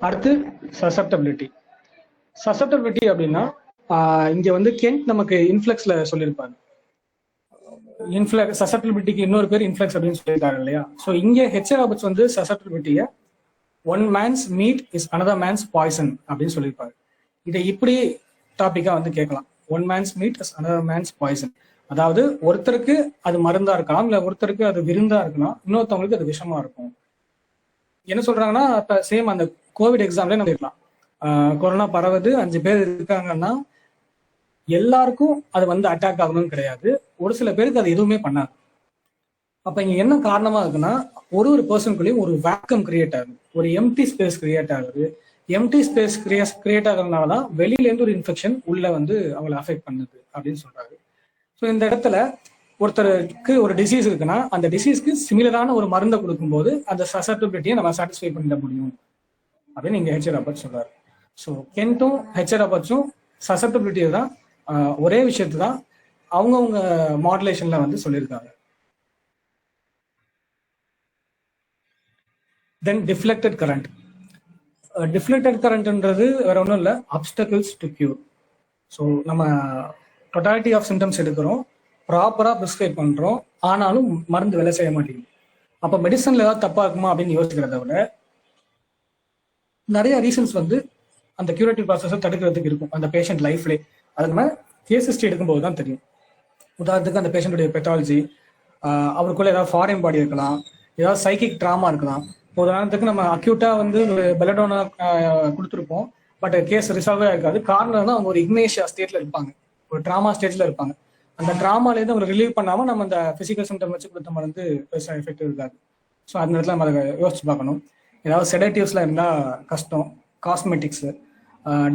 அடுத்து சசப்டபிலிட்டி. சசப்டபிலிட்டி அப்படின்னா இங்க வந்து கென்ட் நமக்கு இன்ஃப்ளெக்ஸ்ல சொல்லியிருப்பாரு. சசப்டபிலிட்டிக்கு இன்னொரு பேர் இன்ஃப்ளெக்ஸ் அப்படின்னு சொல்லியிருக்காரு இல்லையா. ஸோ இங்கே ஹெச்ஏ ராபர்ட்ஸ் வந்து சசப்டபிலிட்டியை one man's meat is another man's poison அப்படின்னு சொல்லியிருப்பாரு. இதை இப்படி டாபிக்கா வந்து கேட்கலாம். One man's meat is another man's poison. அதாவது ஒருத்தருக்கு அது மருந்தா இருக்கலாம், இல்ல ஒருத்தருக்கு அது விருந்தா இருக்கலாம், இன்னொருத்தவங்களுக்கு அது விஷமா இருக்கும். என்ன சொல்றாங்கன்னா, இப்ப சேம் அந்த கோவிட் எக்ஸாம்ல நம்ம இருக்கலாம். கொரோனா பரவுது, 5 பேர் இருக்காங்கன்னா எல்லாருக்கும் அது வந்து அட்டாக் ஆகணும்னு கிடையாது. ஒரு சில பேருக்கு அது எதுவுமே பண்ணாது. அப்ப இங்க என்ன காரணமா இருக்குன்னா, ஒரு ஒரு பர்சனுக்குள்ளேயும் ஒரு வேக்கம் கிரியேட் ஆகுது, ஒரு எம்டி ஸ்பேஸ் கிரியேட் ஆகுது. எம்டி ஸ்பேஸ் கிரியேட் ஆகுறதுனாலதான் வெளியில இருந்து ஒரு இன்ஃபெக்ஷன் உள்ள வந்து அவங்களை அஃபெக்ட் பண்ணுது அப்படின்னு சொல்றாரு. ஸோ இந்த இடத்துல ஒருத்தருக்கு ஒரு டிசீஸ் இருக்குன்னா அந்த டிசீஸ்க்கு சிமிலரான ஒரு மருந்தை கொடுக்கும்போது அந்த சசப்டபிலிட்டியை நம்ம சாட்டிஸ்ஃபை பண்ணிட முடியும் அப்படின்னு இங்க ஹெச்ஆர் ராபர்ட்ஸ் சொல்றாரு. ஸோ கென்ட்டும் ஹெச்ஆர் ராபர்ட்ஸும் சசப்டபிலிட்டியை தான் ஒரே விஷயத்தை தான் அவங்கவுங்க மாடுலேஷன்ல வந்து சொல்லியிருக்காங்க. தென் டிஃப்ளெக்டட் கரண்ட். டிஃப்ளெக்டட் கரண்ட்ன்றது வேற ஒன்றும் இல்லை, அப்டக்கிள்ஸ் டு கியூர். ஸோ நம்ம டொட்டாலிட்டி ஆஃப் சிம்டம்ஸ் எடுக்கிறோம், ப்ராப்பராக ப்ரிஸ்கிரைப் பண்ணுறோம், ஆனாலும் மருந்து வேலை செய்ய மாட்டேங்குது. அப்போ மெடிசனில் ஏதாவது தப்பாக இருக்குமா அப்படின்னு யோசிக்கிறத விட நிறைய ரீசன்ஸ் வந்து அந்த கியூரேட்டிவ் ப்ராசஸை தடுக்கிறதுக்கு இருக்கும் அந்த பேஷண்ட் லைஃப்லேயே. அது நம்ம கேஸ் ஹிஸ்ட்ரி எடுக்கும்போது தான் தெரியும். உதாரணத்துக்கு அந்த பேஷண்ட்டுடைய பெத்தாலஜி, அவருக்குள்ள ஏதாவது ஃபாரின் பாடி இருக்கலாம், ஏதாவது சைக்கிக் ட்ராமா இருக்கலாம். உதாரணத்துக்கு நம்ம அக்யூட்டாக வந்து ஒரு பெலடோனா கொடுத்துருப்போம், பட் கேஸ் ரிசால்வே இருக்காது. காரணம் தான் அவங்க ஒரு இக்னேஷியா ஸ்டேட்ல இருப்பாங்க, ஒரு ட்ராமா ஸ்டேட்ல இருப்பாங்க. அந்த ட்ராமாலேருந்து அவங்க ரிலீவ் பண்ணாமல் நம்ம அந்த ஃபிசிக்கல் சிம்டம் வச்சு கொடுத்த மருந்து பெருசாக எஃபெக்டிவ் இருக்காது. ஸோ அந்த இடத்துல நம்ம அதை யோசிச்சு பார்க்கணும். ஏதாவது செடேட்டிவ்ஸ்ல இருந்தால் கஷ்டம், காஸ்மெட்டிக்ஸு,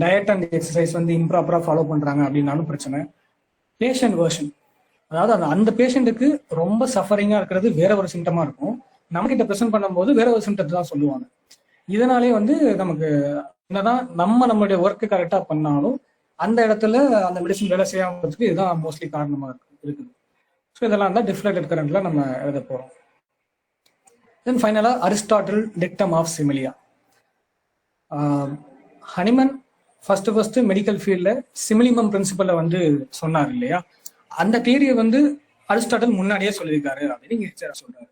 டயட் அண்ட் எக்ஸசைஸ் வந்து இம்ப்ராப்பராக ஃபாலோ பண்ணுறாங்க அப்படின்னாலும் பிரச்சனை. பேஷண்ட் வேர்ஷன், அதாவது அந்த பேஷண்ட்டுக்கு ரொம்ப சஃபரிங்காக இருக்கிறது வேற ஒரு சிம்டமாக இருக்கும், நம்மகிட்ட ப்ரெசென்ட் பண்ணும்போது வேற ஒரு சிம்டத்தை தான் சொல்லுவாங்க. இதனாலே வந்து நமக்கு என்னதான் நம்மளுடைய ஒர்க்கு கரெக்டாக பண்ணாலும் அந்த இடத்துல அந்த மெடிசன் வேலை செய்யாமறதுக்கு இதுதான் மோஸ்ட்லி காரணமாக இருக்குது. ஸோ இதெல்லாம் தான் டிஃப்ளெக்டட் கரண்ட்ல நம்ம எழுத போகிறோம். தென் ஃபைனலாக Aristotle dictum of similia. Hahnemann first medical ஃபீல்டில் சிமிலிமம் பிரின்சிபலை வந்து சொன்னார் இல்லையா, அந்த தியரியை வந்து அரிஸ்டாட்டில் முன்னாடியே சொல்லியிருக்காரு அப்படின்னு இங்கே சொல்றாரு.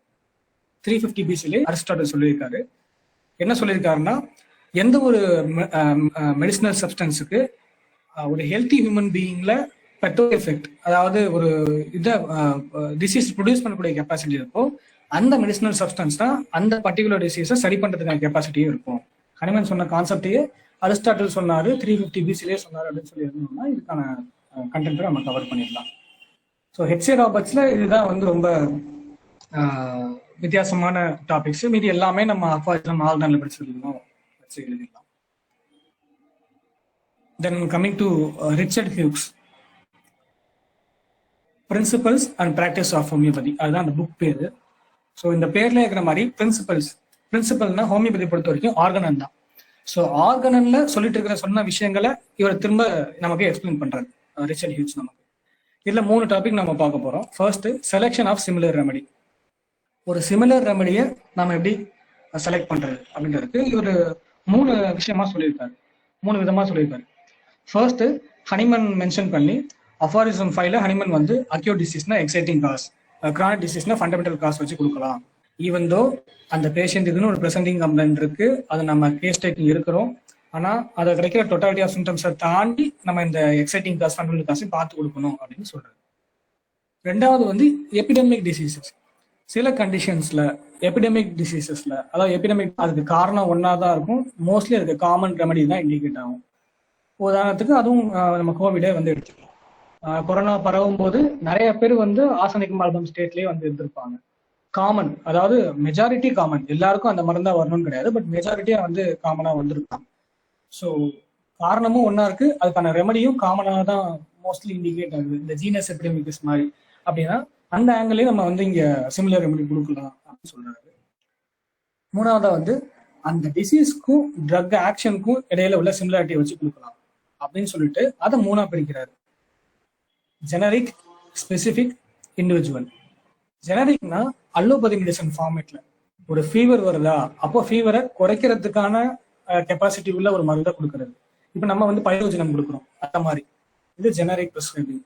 350 BC அரிஸ்டாட்டில் சொல்லியிருக்காரு. என்ன சொல்லியிருக்காருன்னா, எந்த ஒரு மெடிசினல் சப்ஸ்டன்ஸுக்கு ஒரு ஹெல்த்தி ஹியூமன் பீயிங்ல பெட்டோ எஃபெக்ட், அதாவது ஒரு இதை டிசீஸ் ப்ரொடியூஸ் பண்ணக்கூடிய கெப்பாசிட்டி இருக்கோ, அந்த மெடிசினல் சப்ஸ்டன்ஸ் தான் அந்த பர்டிகுலர் டிசீஸை சரி பண்ணுறதுக்கான கெப்பாசிட்டியும் இருக்கும். ஹனிமன் சொன்ன கான்செப்டையே அரிஸ்டாட்டில் சொன்னாரு, 350 BC சொன்னாரு அப்படின்னு சொல்லி இருந்தோம்னா இதுக்கான கண்டென்ட்டை நம்ம கவர் பண்ணிடலாம். ஸோ ஹெச்ஆர் ராபர்ட்ஸ்ல இதுதான் வந்து ரொம்ப வித்தியாசமான டாபிக்ஸ். மீதி எல்லாமே நம்ம அக்வாரிசம் ஆல்டான்ல படிச்சிருக்கோம், வச்சு எழுதிடலாம். Then coming to Richard Hughes, principles and practice of homeopathy, அதுதான் அந்த புக் பேரு. ஸோ இந்த பேர்ல இருக்கிற மாதிரி பிரின்சிபல்னா ஹோமியோபதி பொறுத்த வரைக்கும் ஆர்கனன் தான். ஸோ ஆர்கனன்ல சொல்லிட்டு இருக்கிற சொன்ன விஷயங்களை இவர் திரும்ப நமக்கு எக்ஸ்பிளைன் பண்றாரு ரிச்சர்ட் ஹியூக்ஸ். நமக்கு இதுல 3 டாபிக் நம்ம பார்க்க போறோம். First, selection of similar remedy. ஒரு சிமிலர் ரெமெடியை நம்ம எப்படி செலக்ட் பண்றது அப்படின்றதுக்கு இவர் 3 விஷயமா சொல்லியிருக்காரு, 3 விதமா சொல்லியிருக்காரு. ஃபர்ஸ்ட், ஹனிமன் மென்ஷன் பண்ணி அஃபாரிசம் 5ல ஹனிமன் வந்து அக்யூட் டிசீஸ்னா எக்ஸைட்டிங் காஸ், கிரானிக் டிசீஸ்னா ஃபண்டமெண்டல் காஸ் வச்சு கொடுக்கலாம். ஈவன் தோ அந்த பேஷண்ட்டுக்குன்னு ஒரு ப்ரெசென்டிங் கம்ப்ளைண்ட் இருக்கு, அது நம்ம கேஸ் டேக்கிங் இருக்கிறோம், ஆனா அதை கிடைக்கிற டோட்டாலிட்டி ஆஃப் சிம்டம்ஸை தாண்டி நம்ம இந்த எக்ஸைட்டிங் காஸ் ஃபண்டமெண்டல் காசையும் பார்த்து கொடுக்கணும் அப்படின்னு சொல்றாரு. ரெண்டாவது வந்து எபிடெமிக் டிசீசஸ். சில கண்டிஷன்ஸ்ல எபிடெமிக் டிசீசஸ்ல, அதாவது எபிடெமிக் அதுக்கு காரணம் ஒன்னா தான் இருக்கும், மோஸ்ட்லி அதுக்கு காமன் ரெமெடி தான் இண்டிகேட் ஆகும். உதாரணத்துக்கு அதுவும் நம்ம கோவிடே வந்து எடுத்துக்கலாம். கொரோனா பரவும் போது நிறைய பேர் வந்து ஆசனிக் மால்பம் ஸ்டேட்லயே வந்து இருந்திருப்பாங்க. காமன், அதாவது மெஜாரிட்டி காமன், எல்லாருக்கும் அந்த மருந்தா வரணும்னு கிடையாது, பட் மெஜாரிட்டியா வந்து காமனா வந்திருப்பாங்க. ஸோ காரணமும் ஒன்னா இருக்கு, அதுக்கான ரெமடியும் காமனாக தான் மோஸ்ட்லி இண்டிகேட் ஆகுது, இந்த ஜீனஸ் எபிடெமிக்ஸ் மாதிரி. அப்படின்னா அந்த ஆங்கிளே நம்ம வந்து இங்க சிமிலர் ரெமடி கொடுக்கலாம் அப்படின்னு சொல்றாரு. மூணாவதா வந்து அந்த டிசீஸ்க்கும் ட்ரக் ஆக்ஷனுக்கும் இடையில உள்ள சிமிலாரிட்டியை வச்சு கொடுக்கலாம் அப்படின்னு சொல்லிட்டு அதை 3ஆ பிரிக்கிறாரு. Generic, specific, individual. ஜெனரிக்னா அலோபதி மெடிசன் ஃபார்மேட்ல ஒரு ஃபீவர் வருதா, அப்போ ஃபீவரை குறைக்கிறதுக்கான கெப்பாசிட்டி உள்ள ஒரு மருந்தை கொடுக்கறது. இப்போ நம்ம வந்து பயோஜனம் கொடுக்குறோம், அந்த மாதிரி இது ஜெனரிக் பிரிஸ்கிரைபிங்.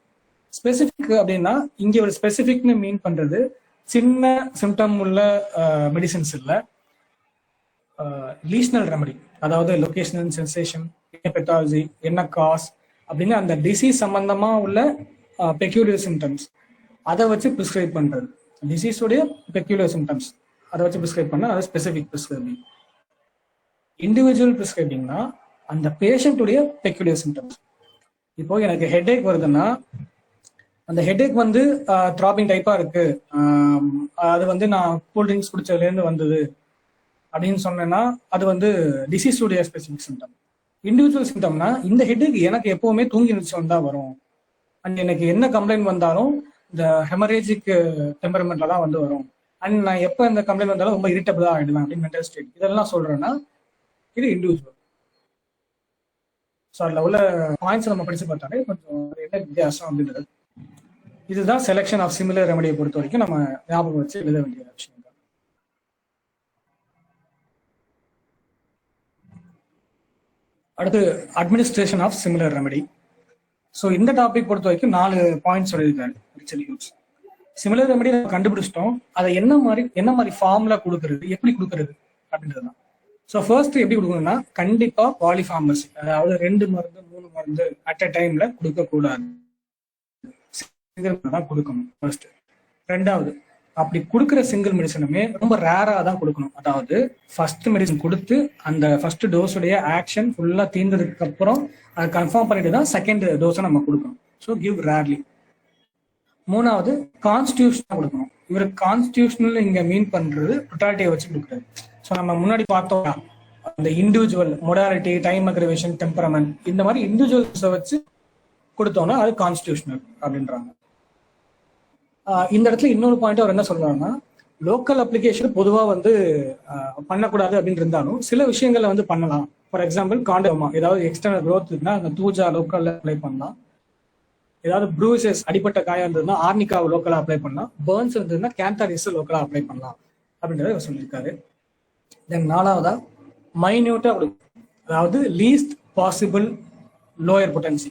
ஸ்பெசிபிக் அப்படின்னா இங்க ஒரு ஸ்பெசிபிக்னு மீன் பண்றது சின்ன சிம்டம் உள்ள மெடிசன்ஸ் இல்லை, லீஷனல் ரெமடி, அதாவது லொகேஷனல் சென்சேஷன், பெத்தாலஜி, என்ன காஸ் அப்படின்னு அந்த டிசீஸ் சம்பந்தமா உள்ள பெக்யூலியர் சிம்டம்ஸ், அதை வச்சு ப்ரிஸ்கிரைப் பண்றது. டிசீஸோடைய பெக்யூலர் சிம்டம்ஸ் அதை வச்சு ப்ரிஸ்கிரைப் பண்ணா அது ஸ்பெசிஃபிக் ப்ரிஸ்கிரைபிங். இண்டிவிஜுவல் ப்ரிஸ்கிரைபிங்னா அந்த பேஷண்ட்டுடைய பெக்யூலர் சிம்டம்ஸ். இப்போ எனக்கு ஹெட்ஏக் வருதுன்னா அந்த ஹெட்ஏக் வந்து த்ராபிங் டைப்பா இருக்கு, அது வந்து நான் கூல்ட்ரிங்க்ஸ் குடிச்சதுலேருந்து வந்தது அப்படின்னு சொன்னேன்னா அது வந்து டிசீஸுடைய ஸ்பெசிஃபிக் சிம்டம். இண்டிவிஜுவல் சிம்டம்னா இந்த ஹெட்ஏக் எனக்கு எப்பவுமே தூங்கி நிச்சயம் தான் வரும், அண்ட் எனக்கு என்ன கம்ப்ளைண்ட் வந்தாலும் இந்த ஹெமரேஜிக் டெம்பரமெண்ட்ல தான் வந்து வரும், அண்ட் நான் எப்போ இந்த கம்ப்ளைண்ட் வந்தாலும் ரொம்ப இரிட்டபிளா ஆகிடுவேன் அப்படின்னு மென்டல் ஸ்டேட். இதெல்லாம் சொல்றேன்னா இது இண்டிவிஜுவல். ஸோ அதில் உள்ள பாயிண்ட்ஸ் நம்ம படிச்சு பார்த்தாலே கொஞ்சம் என்ன வித்தியாசம் அப்படின்றது. இதுதான் செலெக்ஷன் ஆஃப் சிமிலர் ரெமடியை பொறுத்த வரைக்கும் நம்ம ஞாபகம் வச்சு எழுத வேண்டிய விஷயம். அடுத்து administration of similar remedy. So இந்த டாபிக் பொறுத்த வரைக்கும் 4 பாயிண்ட்ஸ் சொல்லியிருக்காரு ரிச்சர்ட் ஹியூக்ஸ். சிமிலர் ரெமடி நம்ம கண்டுபிடிச்சிட்டோம், அதை என்ன மாதிரி ஃபார்ம்ல கொடுக்கறது, எப்படி கொடுக்கறது அப்படின்றது தான். ஸோ ஃபர்ஸ்ட் எப்படி கொடுக்கணும்னா கண்டிப்பா பாலிஃபார்மசி, அதாவது 2 மருந்து 3 மருந்து அட் அ டைம்ல கொடுக்கக்கூடாது, தான் கொடுக்கணும் ஃபர்ஸ்ட். ரெண்டாவது, அப்படி கொடுக்குற சிங்கிள் மெடிசனுமே ரொம்ப ரேரா தான் கொடுக்கணும். அதாவது ஃபர்ஸ்ட் மெடிசன் கொடுத்து அந்த ஃபர்ஸ்ட் டோஸுடைய ஆக்ஷன் ஃபுல்லா தீர்ந்ததுக்கு அப்புறம் அதை கன்ஃபார்ம் பண்ணிட்டு தான் செகண்ட் டோஸை நம்ம கொடுக்கணும். So give rarely. மூணாவது, கான்ஸ்டியூஷனா கொடுக்கணும். இவருக்கு கான்ஸ்டியூஷனல் இங்க மீன் பண்றது டொட்டாலிட்டியை வச்சு கொடுக்குறது. ஸோ நம்ம முன்னாடி பார்த்தோம் அந்த இண்டிவிஜுவல் மொடாலிட்டி, டைம் அக்ரிவேஷன், டெம்பரமெண்ட், இந்த மாதிரி இண்டிவிஜுவல்ஸை வச்சு கொடுத்தோம்னா அது கான்ஸ்டியூஷனல் அப்படின்றாங்க. இந்த இடத்துல இன்னொரு பாயிண்ட் அவர் என்ன சொல்றாங்கன்னா, லோக்கல் அப்ளிகேஷன் பொதுவாக வந்து பண்ணக்கூடாது அப்படின்னு இருந்தாலும் சில விஷயங்களை வந்து பண்ணலாம். ஃபார் எக்ஸாம்பிள் காண்டோமா, ஏதாவது எக்ஸ்டர்னல் க்ரோத் இருக்குன்னா அந்த தூஜா லோக்கல்ல அப்ளை பண்ணலாம். ஏதாவது ப்ரூசஸ் அடிப்பட்ட காயம் இருந்ததுன்னா ஆர்னிகாவை லோக்கலா அப்ளை பண்ணலாம். பேர்ன்ஸ் இருந்ததுன்னா கேந்தாரிஸ் லோக்கலா அப்ளை பண்ணலாம் அப்படின்றத இவர் சொல்லியிருக்காரு. தென் நாலாவதா மைன்யூட்டா கொடுக்கும், அதாவது லீஸ்ட் பாசிபிள் லோயர் பொட்டன்சி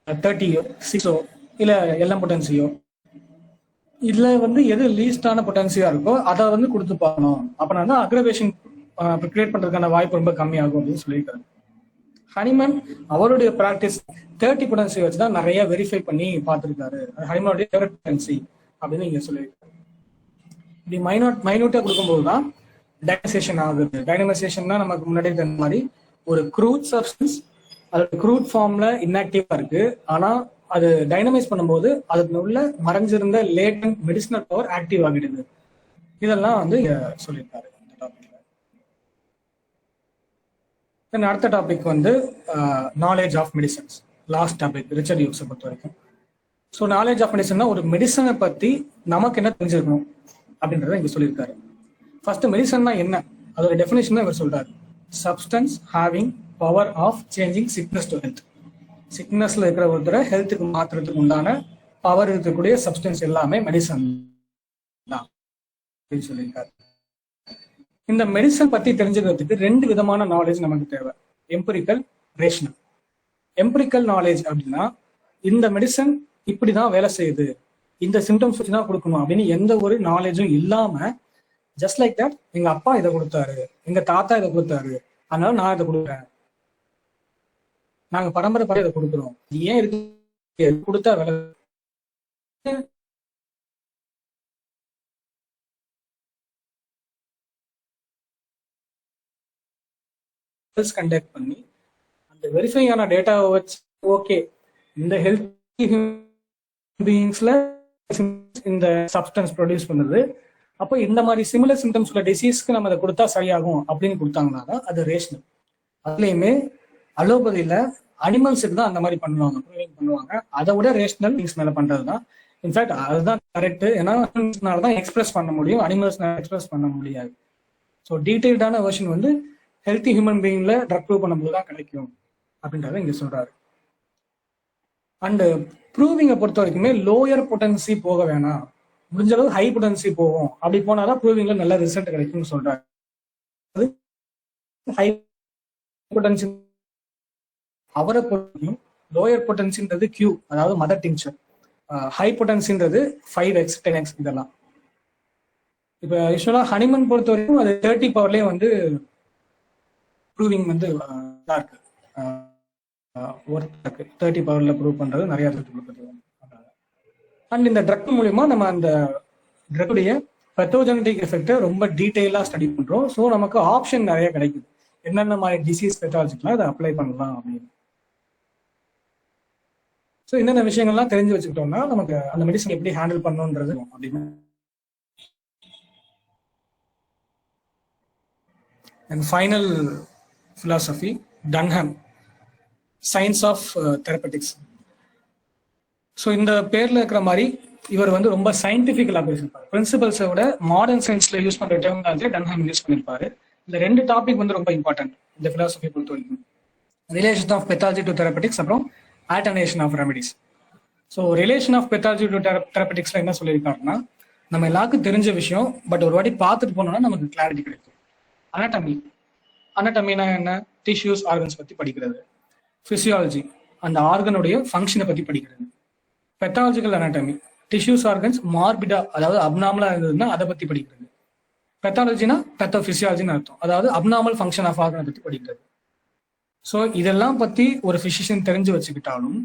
30யோ 6ஓ இல்ல எல்லாம் பொட்டன்சியோ, இதுல வந்து எது லீஸ்டான பொட்டன்சியா இருக்கோ அதை வந்து கொடுத்து பார்க்கணும். அப்படின்னா தான் அக்ரவேஷன் கிரியேட் பண்றதுக்கான வாய்ப்பு ரொம்ப கம்மியாகும் அப்படின்னு சொல்லியிருக்காரு. ஹனிமன் அவருடைய பிராக்டிஸ் 30 பொட்டன்சி வச்சு தான் நிறைய வெரிஃபை பண்ணி பார்த்துருக்காரு. ஹனிமனுடைய ஃபேவரட் பொட்டன்சி அப்படின்னு நீங்க சொல்லியிருக்காரு. இப்படி மைனூட்டா கொடுக்கும்போது தான் டைனமைசேஷன் ஆகுது. டைனமைசேஷன்னா நமக்கு முன்னாடி தெரிஞ்ச மாதிரி ஒரு க்ரூட் சப்ஸ்டன்ஸ் அதோட க்ரூட் ஃபார்ம்ல இன்ஆக்டிவா இருக்கு, ஆனா அது டைனமைஸ் பண்ணும்போது அதுக்கு உள்ள மறைஞ்சிருந்த லேட்டன்ட் மெடிசினல் பவர் ஆக்டிவ் ஆகிடுது. இதெல்லாம் வந்து சொல்லியிருக்காரு இந்த டாபிக்ல. தென் அடுத்த டாபிக் வந்து knowledge of medicines, last topic Richard ஹியூக்ஸை பொறுத்த வரைக்கும். ஸோ நாலேஜ் ஆஃப் மெடிசன்னா ஒரு மெடிசனை பத்தி நமக்கு என்ன தெரிஞ்சிருக்கணும் அப்படின்றத இங்க சொல்லியிருக்காரு. ஃபர்ஸ்ட் மெடிசன்னா என்ன, அதோட டெஃபினேஷன் தான் இவர் சொல்றாரு. Substance having power of changing sickness to health. சிக்னஸ்ல இருக்கிற ஒருத்தரை ஹெல்த்துக்கு மாத்துறதுக்கு உண்டான பவர் இருக்கக்கூடிய சப்ஸ்டன்ஸ் எல்லாமே மெடிசன் தான் அப்படின்னு சொல்லியிருக்காரு. இந்த மெடிசன் பத்தி தெரிஞ்சுக்கிறதுக்கு 2 விதமான நாலேஜ் நமக்கு தேவை, எம்பிரிக்கல், ரேஷனல். எம்பிரிக்கல் நாலேஜ் அப்படின்னா இந்த மெடிசன் இப்படிதான் வேலை செய்யுது, இந்த சிம்டம்ஸ் வச்சு தான் கொடுக்கணும் அப்படின்னு எந்த ஒரு நாலேஜும் இல்லாம ஜஸ்ட் லைக் தட் எங்க அப்பா இதை கொடுத்தாரு, எங்க தாத்தா இதை கொடுத்தாரு, அதனால நான் இதை கொடுக்குறேன், நாங்க பரம்பரை இதை கொடுக்குறோம், ஏன் இருக்கு கொடுத்தா வேலை கண்டக்ட் பண்ணி அந்த வெரிஃபை ஆன டேட்டாவை வச்சு ஓகே இந்த ஹெல்த் பீயிங்ஸ்ல இந்த சப்ஸ்டன்ஸ் ப்ரொடியூஸ் பண்ணுது, அப்போ இந்த மாதிரி சிமிலர் சிம்டம்ஸ் உள்ள டிசீஸ்க்கு நம்ம அதை கொடுத்தா சரியாகும் அப்படின்னு கொடுத்தாங்கன்னா தான் அது ரேஷனல். அதுலயுமே அலோபதியில அனிமல்ஸுக்கு தான் அந்த மாதிரி பண்ணுவாங்க, அதை விட ரேஷனல் திங்ஸ் மேல பண்றது தான். இன்ஃபேக்ட் அதுதான் கரெக்ட், ஏன்னா தான் எக்ஸ்பிரஸ் பண்ண முடியும், அனிமல்ஸ் எக்ஸ்பிரஸ் பண்ண முடியாது. ஸோ டீடைல்டான வெர்ஷன் வந்து ஹெல்த்தி ஹியூமன் பீயிங்ல ட்ரக் ப்ரூவ் பண்ணும்போது தான் கிடைக்கும் அப்படின்றத இங்க சொல்றாரு. அண்ட் ப்ரூவிங்கை பொறுத்த வரைக்குமே லோயர் பொட்டன்சி போக வேணாம், முடிஞ்ச அளவு ஹை பொட்டன்சி போகும், அப்படி போனாதான் ப்ரூவிங்ல நல்ல ரிசல்ட் கிடைக்கும்னு சொல்றாரு. ஹை பொட்டன்சி அவரை பொறுத்தையும் லோயர் பொட்டன்சின்றது கியூ, அதாவது மதர் டிங்சர், ஹை பொட்டன்சின்றது 5x 10x இதெல்லாம். இப்ப யூஸ்வலா ஹனிமன் பொறுத்த வரைக்கும் அது 30 பவர்லயே வந்து ப்ரூவிங் வந்து இருக்கு, 30 பவர்ல ப்ரூவ் பண்றது நிறைய ரிசல்ட் கொடுக்குறது. அண்ட் இந்த ட்ரக் மூலியமா நம்ம அந்த ட்ரக்குடைய பெத்தோஜெனடிக் எஃபெக்டை ரொம்ப டீட்டெயிலாக ஸ்டடி பண்றோம். ஸோ நமக்கு ஆப்ஷன் நிறைய கிடைக்குது, என்னென்ன மாதிரி டிசீஸ் பெத்தாலஜிக்கெலாம் அதை அப்ளை பண்ணலாம் அப்படின்னு. ஸோ என்னென்ன விஷயங்கள்லாம் தெரிஞ்சு வச்சுக்கிட்டோம்னா நமக்கு அந்த மெடிசன் எப்படி ஹேண்டில் பண்ணணுன்றது அப்படின்னு. And final philosophy, Dunham, science of therapeutics. So இந்த பேர்ல இருக்கிற மாதிரி இவர் வந்து ரொம்ப சயின்டிஃபிக்கலாக பேசியிருப்பாரு. பிரின்சிபல்ஸை விட மாடர்ன் சயின்ஸ்ல யூஸ் பண்ற டெர்மினாலஜி டன்ஹாம் யூஸ் பண்ணியிருப்பாரு. இந்த 2 டாபிக் வந்து ரொம்ப இம்பார்ட்டன்ட் இந்த philosophy பொறுத்த வரைக்கும். Relation of pathology to therapeutics, அப்புறம் alternation of remedies. So relation of pathology to தெரபெட்டிக்ஸ்ல என்ன சொல்லியிருக்காருன்னா, நம்ம எல்லாருக்கும் தெரிஞ்ச விஷயம், பட் ஒரு வாட்டி பார்த்துட்டு போனோம்னா நமக்கு கிளாரிட்டி கிடைக்கும். அனாட்டமி, அனாட்டமினா என்ன? டிஷ்யூஸ், ஆர்கன்ஸ் பத்தி படிக்கிறது. பிசியாலஜி, அந்த ஆர்கனுடைய ஃபங்க்ஷனை பத்தி படிக்கிறது. பெத்தாலஜிக்கல் அனாட்டமி, டிஷ்யூஸ், ஆர்கன்ஸ் மார்பிடா, அதாவது அப்நார்மலா இருந்ததுன்னா அதை பத்தி படிக்கிறது. பெத்தாலஜினா பெத்தோபிசியாலஜின்னு அர்த்தம், அதாவது அப்நார்மல் ஃபங்க்ஷன் ஆஃப் ஆர்கனை பத்தி படிக்கிறது. ஸோ இதெல்லாம் பத்தி ஒரு பிசிஷியன் தெரிஞ்சு வச்சுக்கிட்டாலும்,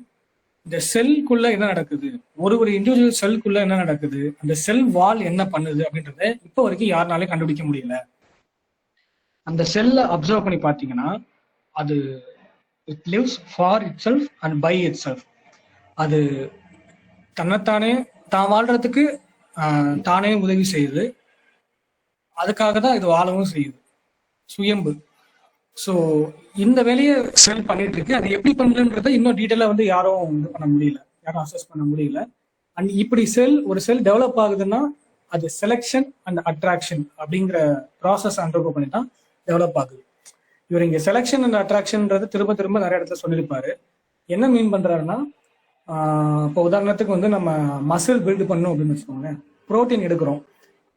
இந்த செல்குள்ள என்ன நடக்குது, ஒரு இண்டிவிஜுவல் செல்குள்ள என்ன நடக்குது, அந்த செல் வால் என்ன பண்ணுது அப்படின்றத இப்போ வரைக்கும் யாருனாலே கண்டுபிடிக்க முடியல. அந்த செல்லை அப்சர்வ் பண்ணி பார்த்தீங்கன்னா, அது it lives for itself and by itself. அது தன்னைத்தானே தான் வாழ்றதுக்கு தானே உதவி செய்யுது, அதுக்காக தான் இது வாழவும் செய்யுது, சுயம்பு. ஸோ இந்த வேலையை செல் பண்ணிட்டு இருக்கு. அது எப்படி பண்ணுன்றதை இன்னும் டீட்டெயிலாக வந்து யாரும் இது பண்ண முடியல, யாரும் அசஸ் பண்ண முடியல. அண்ட் இப்படி ஒரு செல் டெவலப் ஆகுதுன்னா அது செலெக்ஷன் அண்ட் அட்ராக்ஷன் அப்படிங்கிற ப்ராசஸ் அண்டர்கோ பண்ணி தான் டெவலப் ஆகுது. இவர் இங்க செலெக்ஷன் அண்ட் அட்ராக்ஷன்ன்றது திரும்ப திரும்ப நிறைய இடத்துல சொல்லியிருப்பாரு. என்ன மீன் பண்றாருன்னா, இப்போ உதாரணத்துக்கு வந்து நம்ம மசில் பில்டு பண்ணணும் அப்படின்னு வச்சுக்கோங்களேன், ப்ரோட்டீன் எடுக்கிறோம்.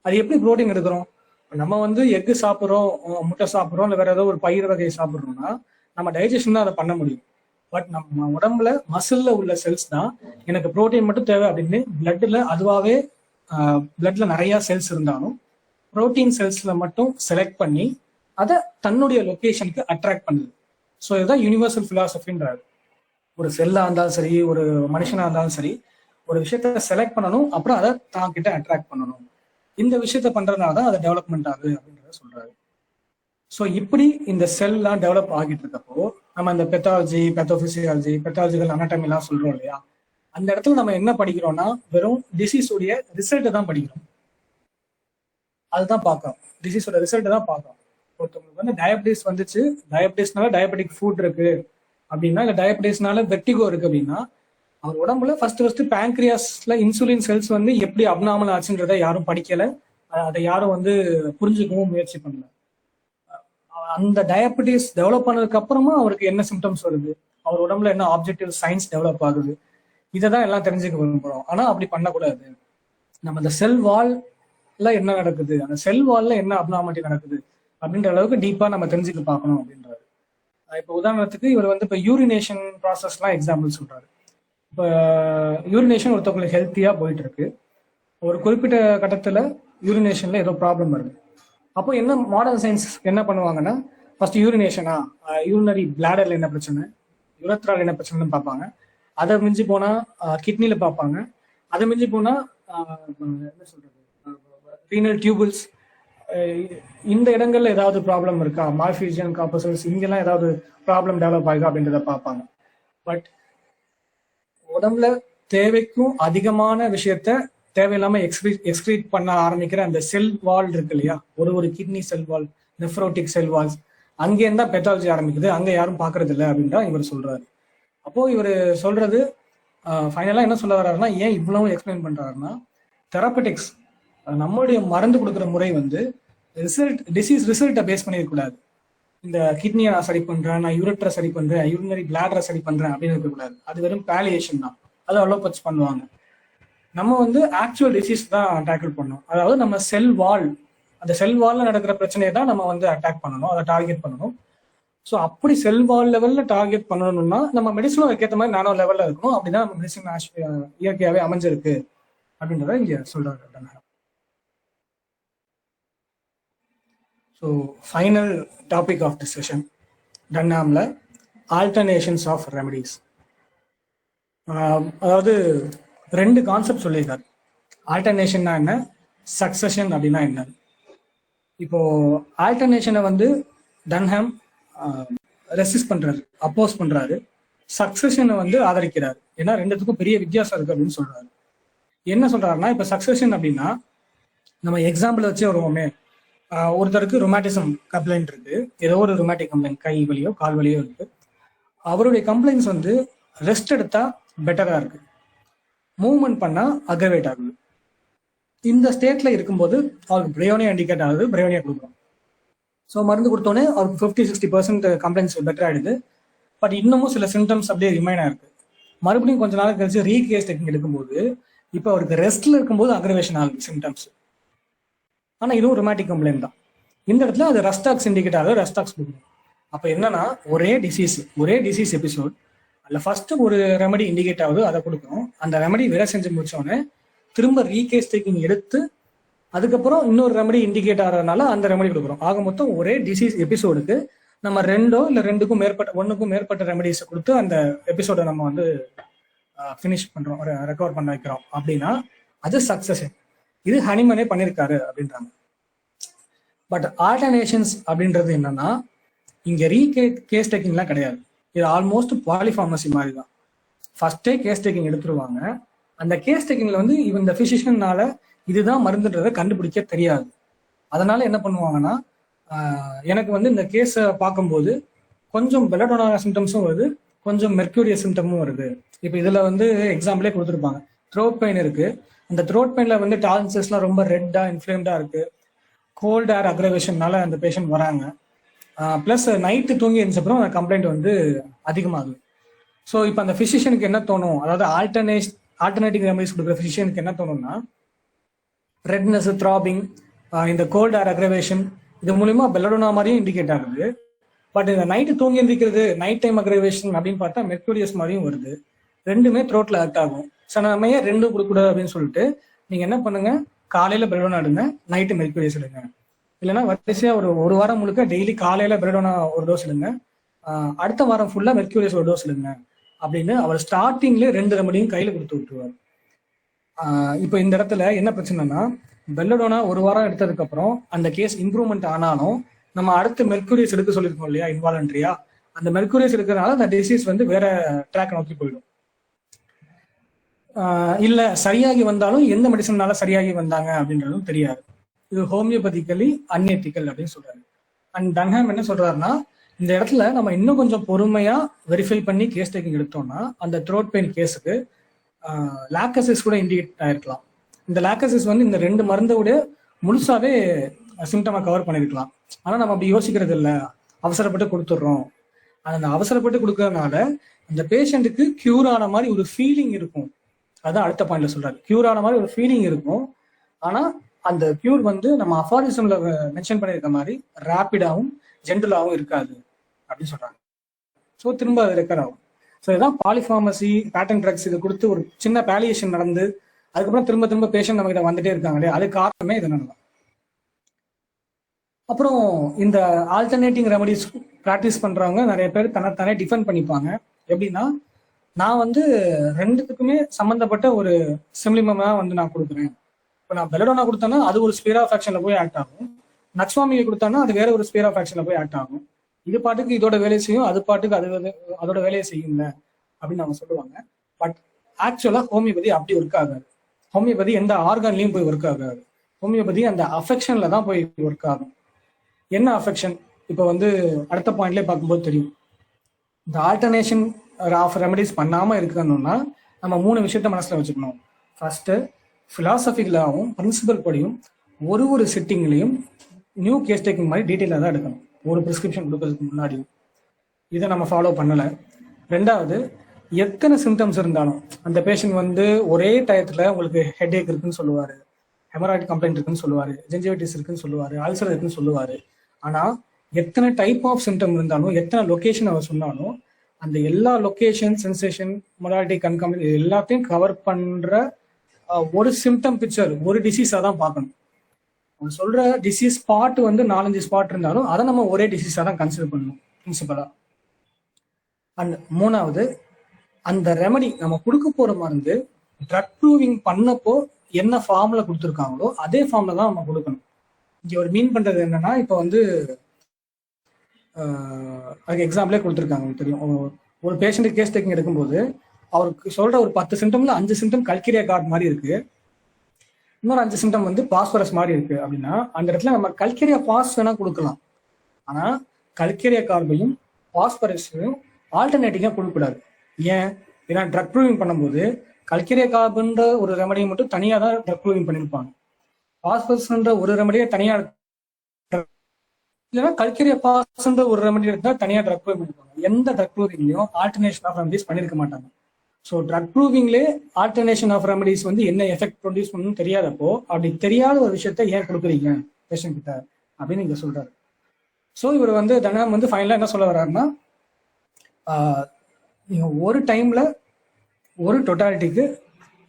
அது எப்படி ப்ரோட்டீன் எடுக்கிறோம்? நம்ம வந்து எக்கு சாப்பிட்றோம், முட்டை சாப்பிட்றோம், இல்லை வேற ஏதோ ஒரு பயிர் வகையை சாப்பிட்றோம்னா நம்ம டைஜஷன் தான் அதை பண்ண முடியும். பட் நம்ம உடம்புல மசில்ல உள்ள செல்ஸ் தான் எனக்கு ப்ரோட்டீன் மட்டும் தேவை அப்படின்னு பிளட்ல அதுவாகவே பிளட்ல நிறைய செல்ஸ் இருந்தாலும் ப்ரோட்டீன் செல்ஸ்ல மட்டும் செலக்ட் பண்ணி அதை தன்னுடைய லொகேஷனுக்கு அட்ராக்ட் பண்ணுது. ஸோ இதுதான் யூனிவர்சல் பிலாசபின்றாரு. ஒரு செல்லா இருந்தாலும் சரி, ஒரு மனுஷனா இருந்தாலும் சரி, ஒரு விஷயத்த செலக்ட் பண்ணணும், அப்புறம் அதை தான் கிட்ட அட்ராக்ட் பண்ணணும். இந்த விஷயத்த பண்றதுனால தான் அதை டெவலப்மெண்ட் ஆகுது அப்படின்றத சொல்றாரு. ஸோ இப்படி இந்த செல்லாம் டெவலப் ஆகிட்டு இருக்கப்போ நம்ம இந்த பெத்தாலஜி, பெத்தோபிசியாலஜி, பெத்தாலஜிக்கல் அனாட்டமிலாம் சொல்றோம் இல்லையா, அந்த இடத்துல நம்ம என்ன படிக்கிறோம்னா வெறும் டிசீஸோடைய ரிசல்ட்டை தான் படிக்கிறோம். அதுதான் பார்க்கணும், டிசீஸோட ரிசல்ட்டை தான் பார்க்கணும். ஒருத்தவங்களுக்கு வந்து டயபிட்டிஸ் வந்துச்சு, டயபிட்டிஸ்னால டயபெட்டிக் ஃபுட் இருக்கு அப்படின்னா, இல்லை டயபிட்டிஸ்னால வெர்டிகோ இருக்கு அப்படின்னா, அவர் உடம்புல ஃபர்ஸ்ட் பேங்க்ரியாஸ்ல இன்சுலின் செல்ஸ் வந்து எப்படி அப்நார்மல் ஆச்சுன்றதை யாரும் படிக்கல, அதை யாரும் வந்து புரிஞ்சுக்கவும் முயற்சி பண்ணல. அந்த டயபிட்டிஸ் டெவலப் பண்ணதுக்கு அப்புறமா அவருக்கு என்ன சிம்டம்ஸ் வருது, அவர் உடம்புல என்ன ஆப்ஜெக்டிவ் சயின்ஸ் டெவலப் ஆகுது, இதை தான் எல்லாம் தெரிஞ்சுக்க விரும்புறோம். ஆனா அப்படி பண்ணக்கூடாது. நம்ம அந்த செல் வால்ல என்ன நடக்குது, அந்த செல் வால்ல என்ன அப்நார்மாலிட்டி நடக்குது அப்படின்ற அளவுக்கு டீப்பா நம்ம தெரிஞ்சுக்க பார்க்கணும் அப்படின்றாரு. இப்போ உதாரணத்துக்கு இவர் வந்து இப்போ யூரினேஷன் ப்ராசஸ்லாம் எக்ஸாம்பிள் சொல்றாரு. இப்போ யூரினேஷன் ஒருத்தவங்களுக்கு ஹெல்த்தியா போயிட்டு இருக்கு, ஒரு குறிப்பிட்ட கட்டத்துல யூரினேஷன்ல ஏதோ ப்ராப்ளம் வருது. அப்போ என்ன மாடர்ன் சயின்ஸ் என்ன பண்ணுவாங்கன்னா, ஃபர்ஸ்ட் யூரினேஷனா, யூரினரி பிளாடர்ல என்ன பிரச்சனை, யுரத்ரால் என்ன பிரச்சனைன்னு பார்ப்பாங்க. அதை மிஞ்சி போனா கிட்னில பார்ப்பாங்க. அதை மிஞ்சி போனா என்ன சொல்றது, ரீனல் டியூபிள்ஸ், இந்த இடங்கள்ல ஏதாவது ப்ராப்ளம் இருக்கா, மார்ஃபியூஷன், காப்பசல்ஸ், இங்கெல்லாம் ஏதாவது ப்ராப்ளம் டெவலப் ஆகுதா அப்படின்றத பார்ப்பாங்க. பட் உடம்புல தேவைக்கும் அதிகமான விஷயத்த தேவையில்லாம எக்ஸ்கிரீட் பண்ண ஆரம்பிக்கிற அந்த செல் வால் இருக்கு இல்லையா, ஒரு கிட்னி செல் வால், நெஃப்ரோட்டிக் செல் வால்ஸ், அங்கே இருந்தா பெத்தாலஜி ஆரம்பிக்குது, அங்க யாரும் பாக்குறது இல்லை அப்படின்றா இவர் சொல்றாரு. அப்போ இவர் சொல்றது ஃபைனலா என்ன சொல்ல வர்றாருன்னா, ஏன் இவ்வளவு எக்ஸ்பிளைன் பண்றாருன்னா, தெரபெட்டிக்ஸ், நம்மளுடைய மருந்து கொடுக்குற முறை வந்து டிசீஸ் ரிசல்ட்டை பேஸ் பண்ணிடக்கூடாது. இந்த கிட்னியை நான் சரி பண்றேன், நான் யூரட்ரை சரி பண்றேன், யூரினரி பிளாடரை சரி பண்றேன் அப்படின்னு இருக்கக்கூடாது. அது வெறும் பாலியேஷன் தான், அதை அலோபதி பண்ணுவாங்க. நம்ம வந்து ஆக்சுவல் டிசீஸ் தான் டேக்கிள் பண்ணணும். அதாவது நம்ம செல் வால், அந்த செல் வால்ல நடக்கிற பிரச்சனையை தான் நம்ம வந்து அட்டாக் பண்ணணும், அதை டார்கெட் பண்ணணும். ஸோ அப்படி செல் வால் லெவல்ல டார்கெட் பண்ணணும்னா நம்ம மெடிசனும் அதுக்கேற்ற மாதிரி நானோ லெவல்ல இருக்கணும். அப்படிதான் நம்ம மெடிசன் இயற்கையாவே அமைஞ்சிருக்கு அப்படின்றத இங்க சொல்றாரு. So final topic of the session, டன்ஹாம்ல ஆல்டர்னேஷன்ஸ் ஆஃப் ரெமடிஸ். அதாவது 2 கான்செப்ட் சொல்லியிருக்காரு. ஆல்டர்னேஷன்னா என்ன, சக்சஷன் அப்படின்னா என்ன. இப்போ ஆல்டர்னேஷனை வந்து டன்ஹாம் ரெசிஸ்ட் பண்றாரு, அப்போஸ் பண்றாரு. சக்சஷனை வந்து ஆதரிக்கிறாரு. ஏன்னா ரெண்டுத்துக்கும் பெரிய வித்தியாசம் இருக்கு அப்படின்னு சொல்றாரு. என்ன சொல்றாருன்னா, இப்ப சக்சஷன் அப்படின்னா நம்ம எக்ஸாம்பிள் வச்சு வருவோமே, ஒருத்தருக்கு ரொமாட்டிசம் கம்ப்ளைண்ட் இருக்கு, ஏதோ ஒரு ரொமாட்டிக் கம்ப்ளைண்ட், கை வலியோ கால் வலியோ இருக்கு. அவருடைய கம்ப்ளைண்ட்ஸ் வந்து ரெஸ்ட் எடுத்தா பெட்டரா இருக்கு, மூவ்மெண்ட் பண்ணா அக்ரவேட் ஆகுது. இந்த ஸ்டேட்ல இருக்கும்போது அவருக்கு பிரயோனியா இண்டிகேட் ஆகுது, பிரயோனியா கொடுக்குறோம். ஸோ மருந்து கொடுத்தோன்னே அவருக்கு 50-60% கம்ப்ளைண்ட்ஸ் பெட்டர் ஆயிடுது. பட் இன்னமும் சில சிம்டம்ஸ் அப்படியே ரிமைன் ஆயிருக்கு. மறுபடியும் கொஞ்ச நாள் கழிச்சு ரீகேஸ் டெக்னிக் எடுக்கும்போது இப்போ அவருக்கு ரெஸ்ட்ல இருக்கும்போது அக்ரவேஷன் ஆகுது சிம்டம்ஸ். ஆனா இதுவும் ரொமாட்டிக் கம்ப்ளைண்ட் தான். இந்த இடத்துல அது ரஸ்டாக்ஸ் இண்டிகேட் ஆகுது, ரஸ்டாக்ஸ் கொடுக்கணும். அப்போ என்னன்னா ஒரே டிசீஸ் எபிசோட் அதில் ஃபர்ஸ்ட் ஒரு ரெமடி இண்டிகேட் ஆகுது, அதை கொடுக்குறோம். அந்த ரெமடி வேலை செஞ்சு முடிச்சோடனே திரும்ப ரீகேஸ் டேக்கிங் எடுத்து அதுக்கப்புறம் இன்னொரு ரெமடி இண்டிகேட் ஆகிறதுனால அந்த ரெமடி கொடுக்குறோம். ஆக மொத்தம் ஒரே டிசீஸ் எபிசோடுக்கு நம்ம 2 இல்லை 2க்கும் மேற்பட்ட 1க்கும் மேற்பட்ட ரெமடிஸை கொடுத்து அந்த எபிசோடை நம்ம வந்து ஃபினிஷ் பண்றோம், ரெக்கவர் பண்ண வைக்கிறோம். அப்படின்னா அது சக்சஷன். இது ஹனிமனே பண்ணியிருக்காரு அப்படின்றாங்க. பட் ஆல்டர்னேஷன்ஸ் அப்படின்றது என்னன்னா, இங்க கேஸ் டேக்கிங்லாம் கிடையாது. இது ஆல்மோஸ்ட் பாலிஃபார்மசி மாதிரி தான். ஃபர்ஸ்டே கேஸ் டேக்கிங் எடுத்துருவாங்க. அந்த கேஸ் டேக்கிங்ல வந்து இந்த பிசிஷியனால இதுதான் மருந்துன்றதை கண்டுபிடிக்க தெரியாது. அதனால என்ன பண்ணுவாங்கன்னா, எனக்கு வந்து இந்த கேஸை பார்க்கும்போது கொஞ்சம் பெலடோனா சிம்டம்ஸும் வருது, கொஞ்சம் மெர்க்யூரியஸ் சிம்டமும் வருது. இப்போ இதுல வந்து எக்ஸாம்பிளே கொடுத்துருப்பாங்க. த்ரோட் பெயின் இருக்கு, அந்த த்ரோட் பெயின்ல வந்து டான்சஸ்லாம் ரொம்ப ரெட்டா இன்ஃப்ளேம்டா இருக்கு, கோல்ட் ஏர் அக்ரவேஷன்னால அந்த பேஷண்ட் வராங்க. ப்ளஸ் நைட்டு தூங்கி எழுந்தப்பறம் அந்த கம்ப்ளைண்ட் வந்து அதிகமாகுது. ஸோ இப்போ அந்த ஃபிசிஷியனுக்கு என்ன தோணும், அதாவது ஆல்டர்னேட்டிவ் ரெமடிஸ் கொடுக்குற ஃபிசிஷியனுக்கு என்ன தோணும்னா, ரெட்னஸ், த்ராபிங், இந்த கோல்ட் ஏர் அக்ரவேஷன் இது மூலியமா பெல்லடோனா மாதிரியும் இண்டிகேட் ஆகுது. பட் இந்த நைட்டு தூங்கி எந்திரிக்கிறது, நைட் டைம் அக்ரவேஷன் அப்படின்னு பார்த்தா மெர்க்யூரியஸ் மாதிரியும் வருது. ரெண்டுமே த்ரோட்ல ஆக்ட் ஆகும். ஸோ நம்ம ஏன் 2 கொடுக்கூடாது அப்படின்னு சொல்லிட்டு நீங்க என்ன பண்ணுங்க, காலையில பெல்லடோனா எடுங்க, நைட்டு மெர்க்யூரியஸ் எடுங்க. இல்லைன்னா வரிசையா ஒரு வாரம் முழுக்க டெய்லி காலையில பெல்லடோனா ஒரு டோஸ் எடுங்க, அடுத்த வாரம் ஃபுல்லா மெர்க்யூரியஸ் ஒரு டோஸ் எடுங்க அப்படின்னு அவர் ஸ்டார்டிங்லேயே 2 ரெமடியும் கையில கொடுத்து விட்டுருவார். இப்போ இந்த இடத்துல என்ன பிரச்சனைனா, பெல்லடோனா ஒரு வாரம் எடுத்ததுக்கு அப்புறம் அந்த கேஸ் இம்ப்ரூவ்மெண்ட் ஆனாலும் நம்ம அடுத்து மெர்க்யூரியஸ் எடுக்க சொல்லியிருக்கோம் இல்லையா, இன்வாலன்ட்ரியா, அந்த மெர்க்யூரியஸ் எடுக்கிறதுனால அந்த டிசீஸ் வந்து வேற ட்ராக் நோக்கி போயிடும். இல்ல சரியாகி வந்தாலும் எந்த மெடிசன்னால சரியாகி வந்தாங்க அப்படின்றதும் தெரியாது. இது ஹோமியோபதிக்கலி அன்எத்திக்கல் அப்படின்னு சொல்றாரு. அண்ட் டன்ஹாம் என்ன சொல்றாருன்னா, இந்த இடத்துல நம்ம இன்னும் கொஞ்சம் பொறுமையா வெரிஃபை பண்ணி கேஸ் டேக்கிங் எடுத்தோம்னா அந்த த்ரோட் பெயின் கேஸுக்கு லாக்கசிஸ் கூட இண்டிகேட் ஆயிருக்கலாம். இந்த லாக்கசிஸ் வந்து இந்த 2 மருந்தை விட முழுசாவே சிம்டமை கவர் பண்ணிருக்கலாம். ஆனா நம்ம அப்படி யோசிக்கிறது இல்லை, அவசரப்பட்டு கொடுத்துட்றோம். அந்த அவசரப்பட்டு கொடுக்கறதுனால அந்த பேஷண்ட்டுக்கு கியூர் ஆன மாதிரி ஒரு ஃபீலிங் இருக்கும். அதான் அடுத்த பாயிண்ட்ல சொல்றாரு, கியூர் ஆன மாதிரி ஒரு ஃபீலிங் இருக்கும். ஆனா அந்த கியூர் வந்து நம்ம அஃபாரிசம்ல மென்ஷன் பண்ணியிருக்க மாதிரி ரேப்பிடாவும் ஜென்ரலாகவும் இருக்காது அப்படின்னு சொல்றாங்க. ஸோ திரும்ப அது ரெக்கர் ஆகும். ஸோ இதுதான் பாலிஃபார்மசி, பேட்டன் ட்ரக்ஸ் இது கொடுத்து ஒரு சின்ன பேலியேஷன் நடந்து அதுக்கப்புறம் திரும்ப திரும்ப பேஷண்ட் நம்ம கிட்ட வந்துட்டே இருக்காங்களே, அது காரணமே இதனால தான். அப்புறம் இந்த ஆல்டர்னேட்டிங் ரெமடிஸ் ப்ராக்டிஸ் பண்றவங்க நிறைய பேர் தன்னை டிஃபெண்ட் பண்ணிப்பாங்க. எப்படின்னா, நான் வந்து 2த்துக்குமே சம்மந்தப்பட்ட ஒரு சிம்லிமமா வந்து நான் கொடுக்குறேன். இப்போ நான் பெல்லடோனா கொடுத்தேன்னா அது ஒரு ஸ்பியர் ஆஃப் ஆக்ஷன்ல போய் ஆக்ட் ஆகும், நக்ஸ்வாமியை கொடுத்தேன்னா அது வேற ஒரு ஸ்பியர் ஆஃப் ஆக்ஷன்ல போய் ஆக்ட் ஆகும். இது பாட்டுக்கு இதோட வேலையை செய்யும், அது பாட்டுக்கு அதோட வேலையை செய்யுங்க அப்படின்னு அவங்க சொல்லுவாங்க. பட் ஆக்சுவலா ஹோமியோபதி அப்படி ஒர்க் ஆகாது. ஹோமியோபதி எந்த ஆர்கான்லையும் போய் ஒர்க் ஆகாது. ஹோமியோபதி அந்த அஃபெக்ஷன்ல தான் போய் ஒர்க் ஆகும். என்ன அஃபெக்ஷன் இப்போ வந்து அடுத்த பாயிண்ட்லேயே பார்க்கும்போது தெரியும். இந்த ஆல்டர்னேஷன் ஆஃப் ரெமடிஸ் பண்ணாம இருக்கணும்னா நம்ம 3 விஷயத்த மனசுல வச்சுக்கணும். ஃபர்ஸ்ட், பிலாசபிக்கலாகவும் பிரின்சிபல் படியும் ஒரு சிட்டிங்லையும் நியூ கேஸ் டேக்கிங் மாதிரி டீட்டெயிலாக தான் எடுக்கணும், ஒரு ப்ரிஸ்கிரிப்ஷன் கொடுக்கறதுக்கு முன்னாடி. இதை நம்ம ஃபாலோ பண்ணலை. 2வது, எத்தனை சிம்டம்ஸ் இருந்தாலும் அந்த பேஷண்ட் வந்து ஒரே டயத்துல உங்களுக்கு ஹெட் ஏக் இருக்குன்னு சொல்லுவாரு, ஹெமராய்டு கம்ப்ளைண்ட் இருக்குன்னு சொல்லுவாரு, ஜென்ஜிவைட்டிஸ் இருக்குன்னு சொல்லுவாரு, அல்சர் இருக்குன்னு சொல்லுவாரு. ஆனா எத்தனை டைப் ஆஃப் சிம்டம் இருந்தாலும், எத்தனை லொகேஷன் அவர் சொன்னாலும், அந்த எல்லா லொகேஷன், சென்சேஷன், மொடாலிட்டி, கன்காமினேட் எல்லாத்தையும் கவர் பண்ற ஒரு சிம்டம் பிக்சர், ஒரு டிசீஸா தான் பார்க்கணும். அவங்க சொல்ற டிசீஸ் ஸ்பாட் வந்து 4-5 ஸ்பாட் இருந்தாலும் அதை நம்ம ஒரே டிசீஸா தான் கன்சிடர் பண்ணணும் பிரின்சிபலா. அண்ட் 3வது, அந்த ரெமடி நம்ம கொடுக்க போற மருந்து ட்ரக் ப்ரூவிங் பண்ணப்போ என்ன ஃபார்ம்ல கொடுத்துருக்காங்களோ அதே ஃபார்ம்ல தான் நம்ம கொடுக்கணும். இங்க ஒரு மீன் பண்றது என்னன்னா, இப்போ வந்து அதுக்கு எக்ஸாம்பிளே கொடுத்துருக்காங்க தெரியும். ஒரு பேஷண்ட் கேஸ் டேக்கிங் எடுக்கும்போது அவருக்கு சொல்ற ஒரு 10 சிம்டம்ல 5 சிம்டம் கல்கிரியா கார்டு மாதிரி இருக்கு, இன்னொரு 5 சிம்டம் வந்து பாஸ்பரஸ் மாதிரி இருக்கு அப்படின்னா அந்த இடத்துல நம்ம கல்கிரியா பாஸ் வேணா கொடுக்கலாம். ஆனா கல்கிரியா கார்பையும் பாஸ்பரஸையும் ஆல்டர்னேட்டிவா கொடுக்கக்கூடாது. ஏன்? ஏன்னா ட்ரக் ப்ரூவிங் பண்ணும்போது கல்கிரியா கார்பன்ற ஒரு ரெமடியை மட்டும் தனியா தான் ட்ரக் ப்ரூவிங் பண்ணியிருப்பாங்க. பாஸ்பரஸ்ன்ற ஒரு ரெமடியை தனியா, இல்லைன்னா கல்கிரியா பாஸ்ன்ற ஒரு ரெமடி இருந்தா தனியா ட்ரக் ப்ரூவிங் பண்ணிருப்பாங்க. எந்த ட்ரக் ப்ரூவிங்லயும் ஆல்டர்னேஷன் ஆஃப் ரெமடிஸ் பண்ணிருக்க மாட்டாங்க. ஸோ ட்ரக் ப்ரூவிங்லே ஆல்டர்னேஷன் ஆஃப் ரெமடிஸ் வந்து என்ன எஃபெக்ட் ப்ரொடியூஸ் பண்ணணும் தெரியாதப்போ அப்படி தெரியாத ஒரு விஷயத்த ஏன் கொடுக்குறீங்க பேஷண்ட் கிட்ட அப்படின்னு இங்க சொல்றாரு. ஸோ இவர் வந்து தனம் வந்து ஃபைனலா என்ன சொல்ல வர்றாருன்னா, நீங்க ஒரு டைம்ல ஒரு டொட்டாலிட்டிக்கு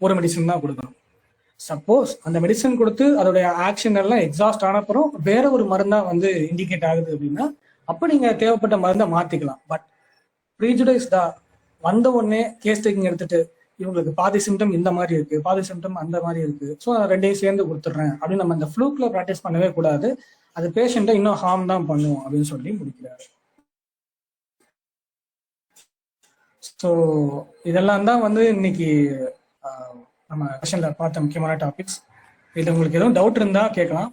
ஒரு மெடிசன் தான் கொடுக்கணும். சப்போஸ் அந்த மெடிசன் கொடுத்து அதோடைய ஆக்ஷன் எல்லாம் எக்ஸாஸ்ட் ஆனப்புறம் வேற ஒரு மருந்தா வந்து இண்டிகேட் ஆகுது அப்படின்னா அப்ப நீங்க தேவைப்பட்ட மருந்தை மாத்திக்கலாம். பட் ப்ரீஜுடைஸ்டா வந்த உடனே கேஸ் டேக்கிங் எடுத்துட்டு இவங்களுக்கு பாதி சிம்டம் இந்த மாதிரி இருக்கு, பாதி சிம்டம் அந்த மாதிரி இருக்கு, ஸோ நான் ரெண்டையும் சேர்ந்து கொடுத்துட்றேன் அப்படின்னு நம்ம அந்த ஃப்ளூக்ல ப்ராக்டிஸ் பண்ணவே கூடாது. அது பேஷண்ட்டை இன்னும் ஹார்ம் தான் பண்ணும் அப்படின்னு சொல்லி முடிக்கிறாரு. ஸோ இதெல்லாம் தான் வந்து இன்னைக்கு நம்ம செஷன்ல பார்த்த முக்கியமான டாபிக்ஸ். இதில் உங்களுக்கு எதுவும் டவுட் இருந்தால் கேட்கலாம்.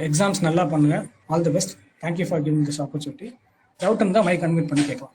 எக்ஸாம்ஸ் நல்லா பண்ணுங்க. All the best. Thank you for giving this opportunity. Doubt இருந்தால் மைக் அன்மியூட் பண்ணி கேட்கலாம்.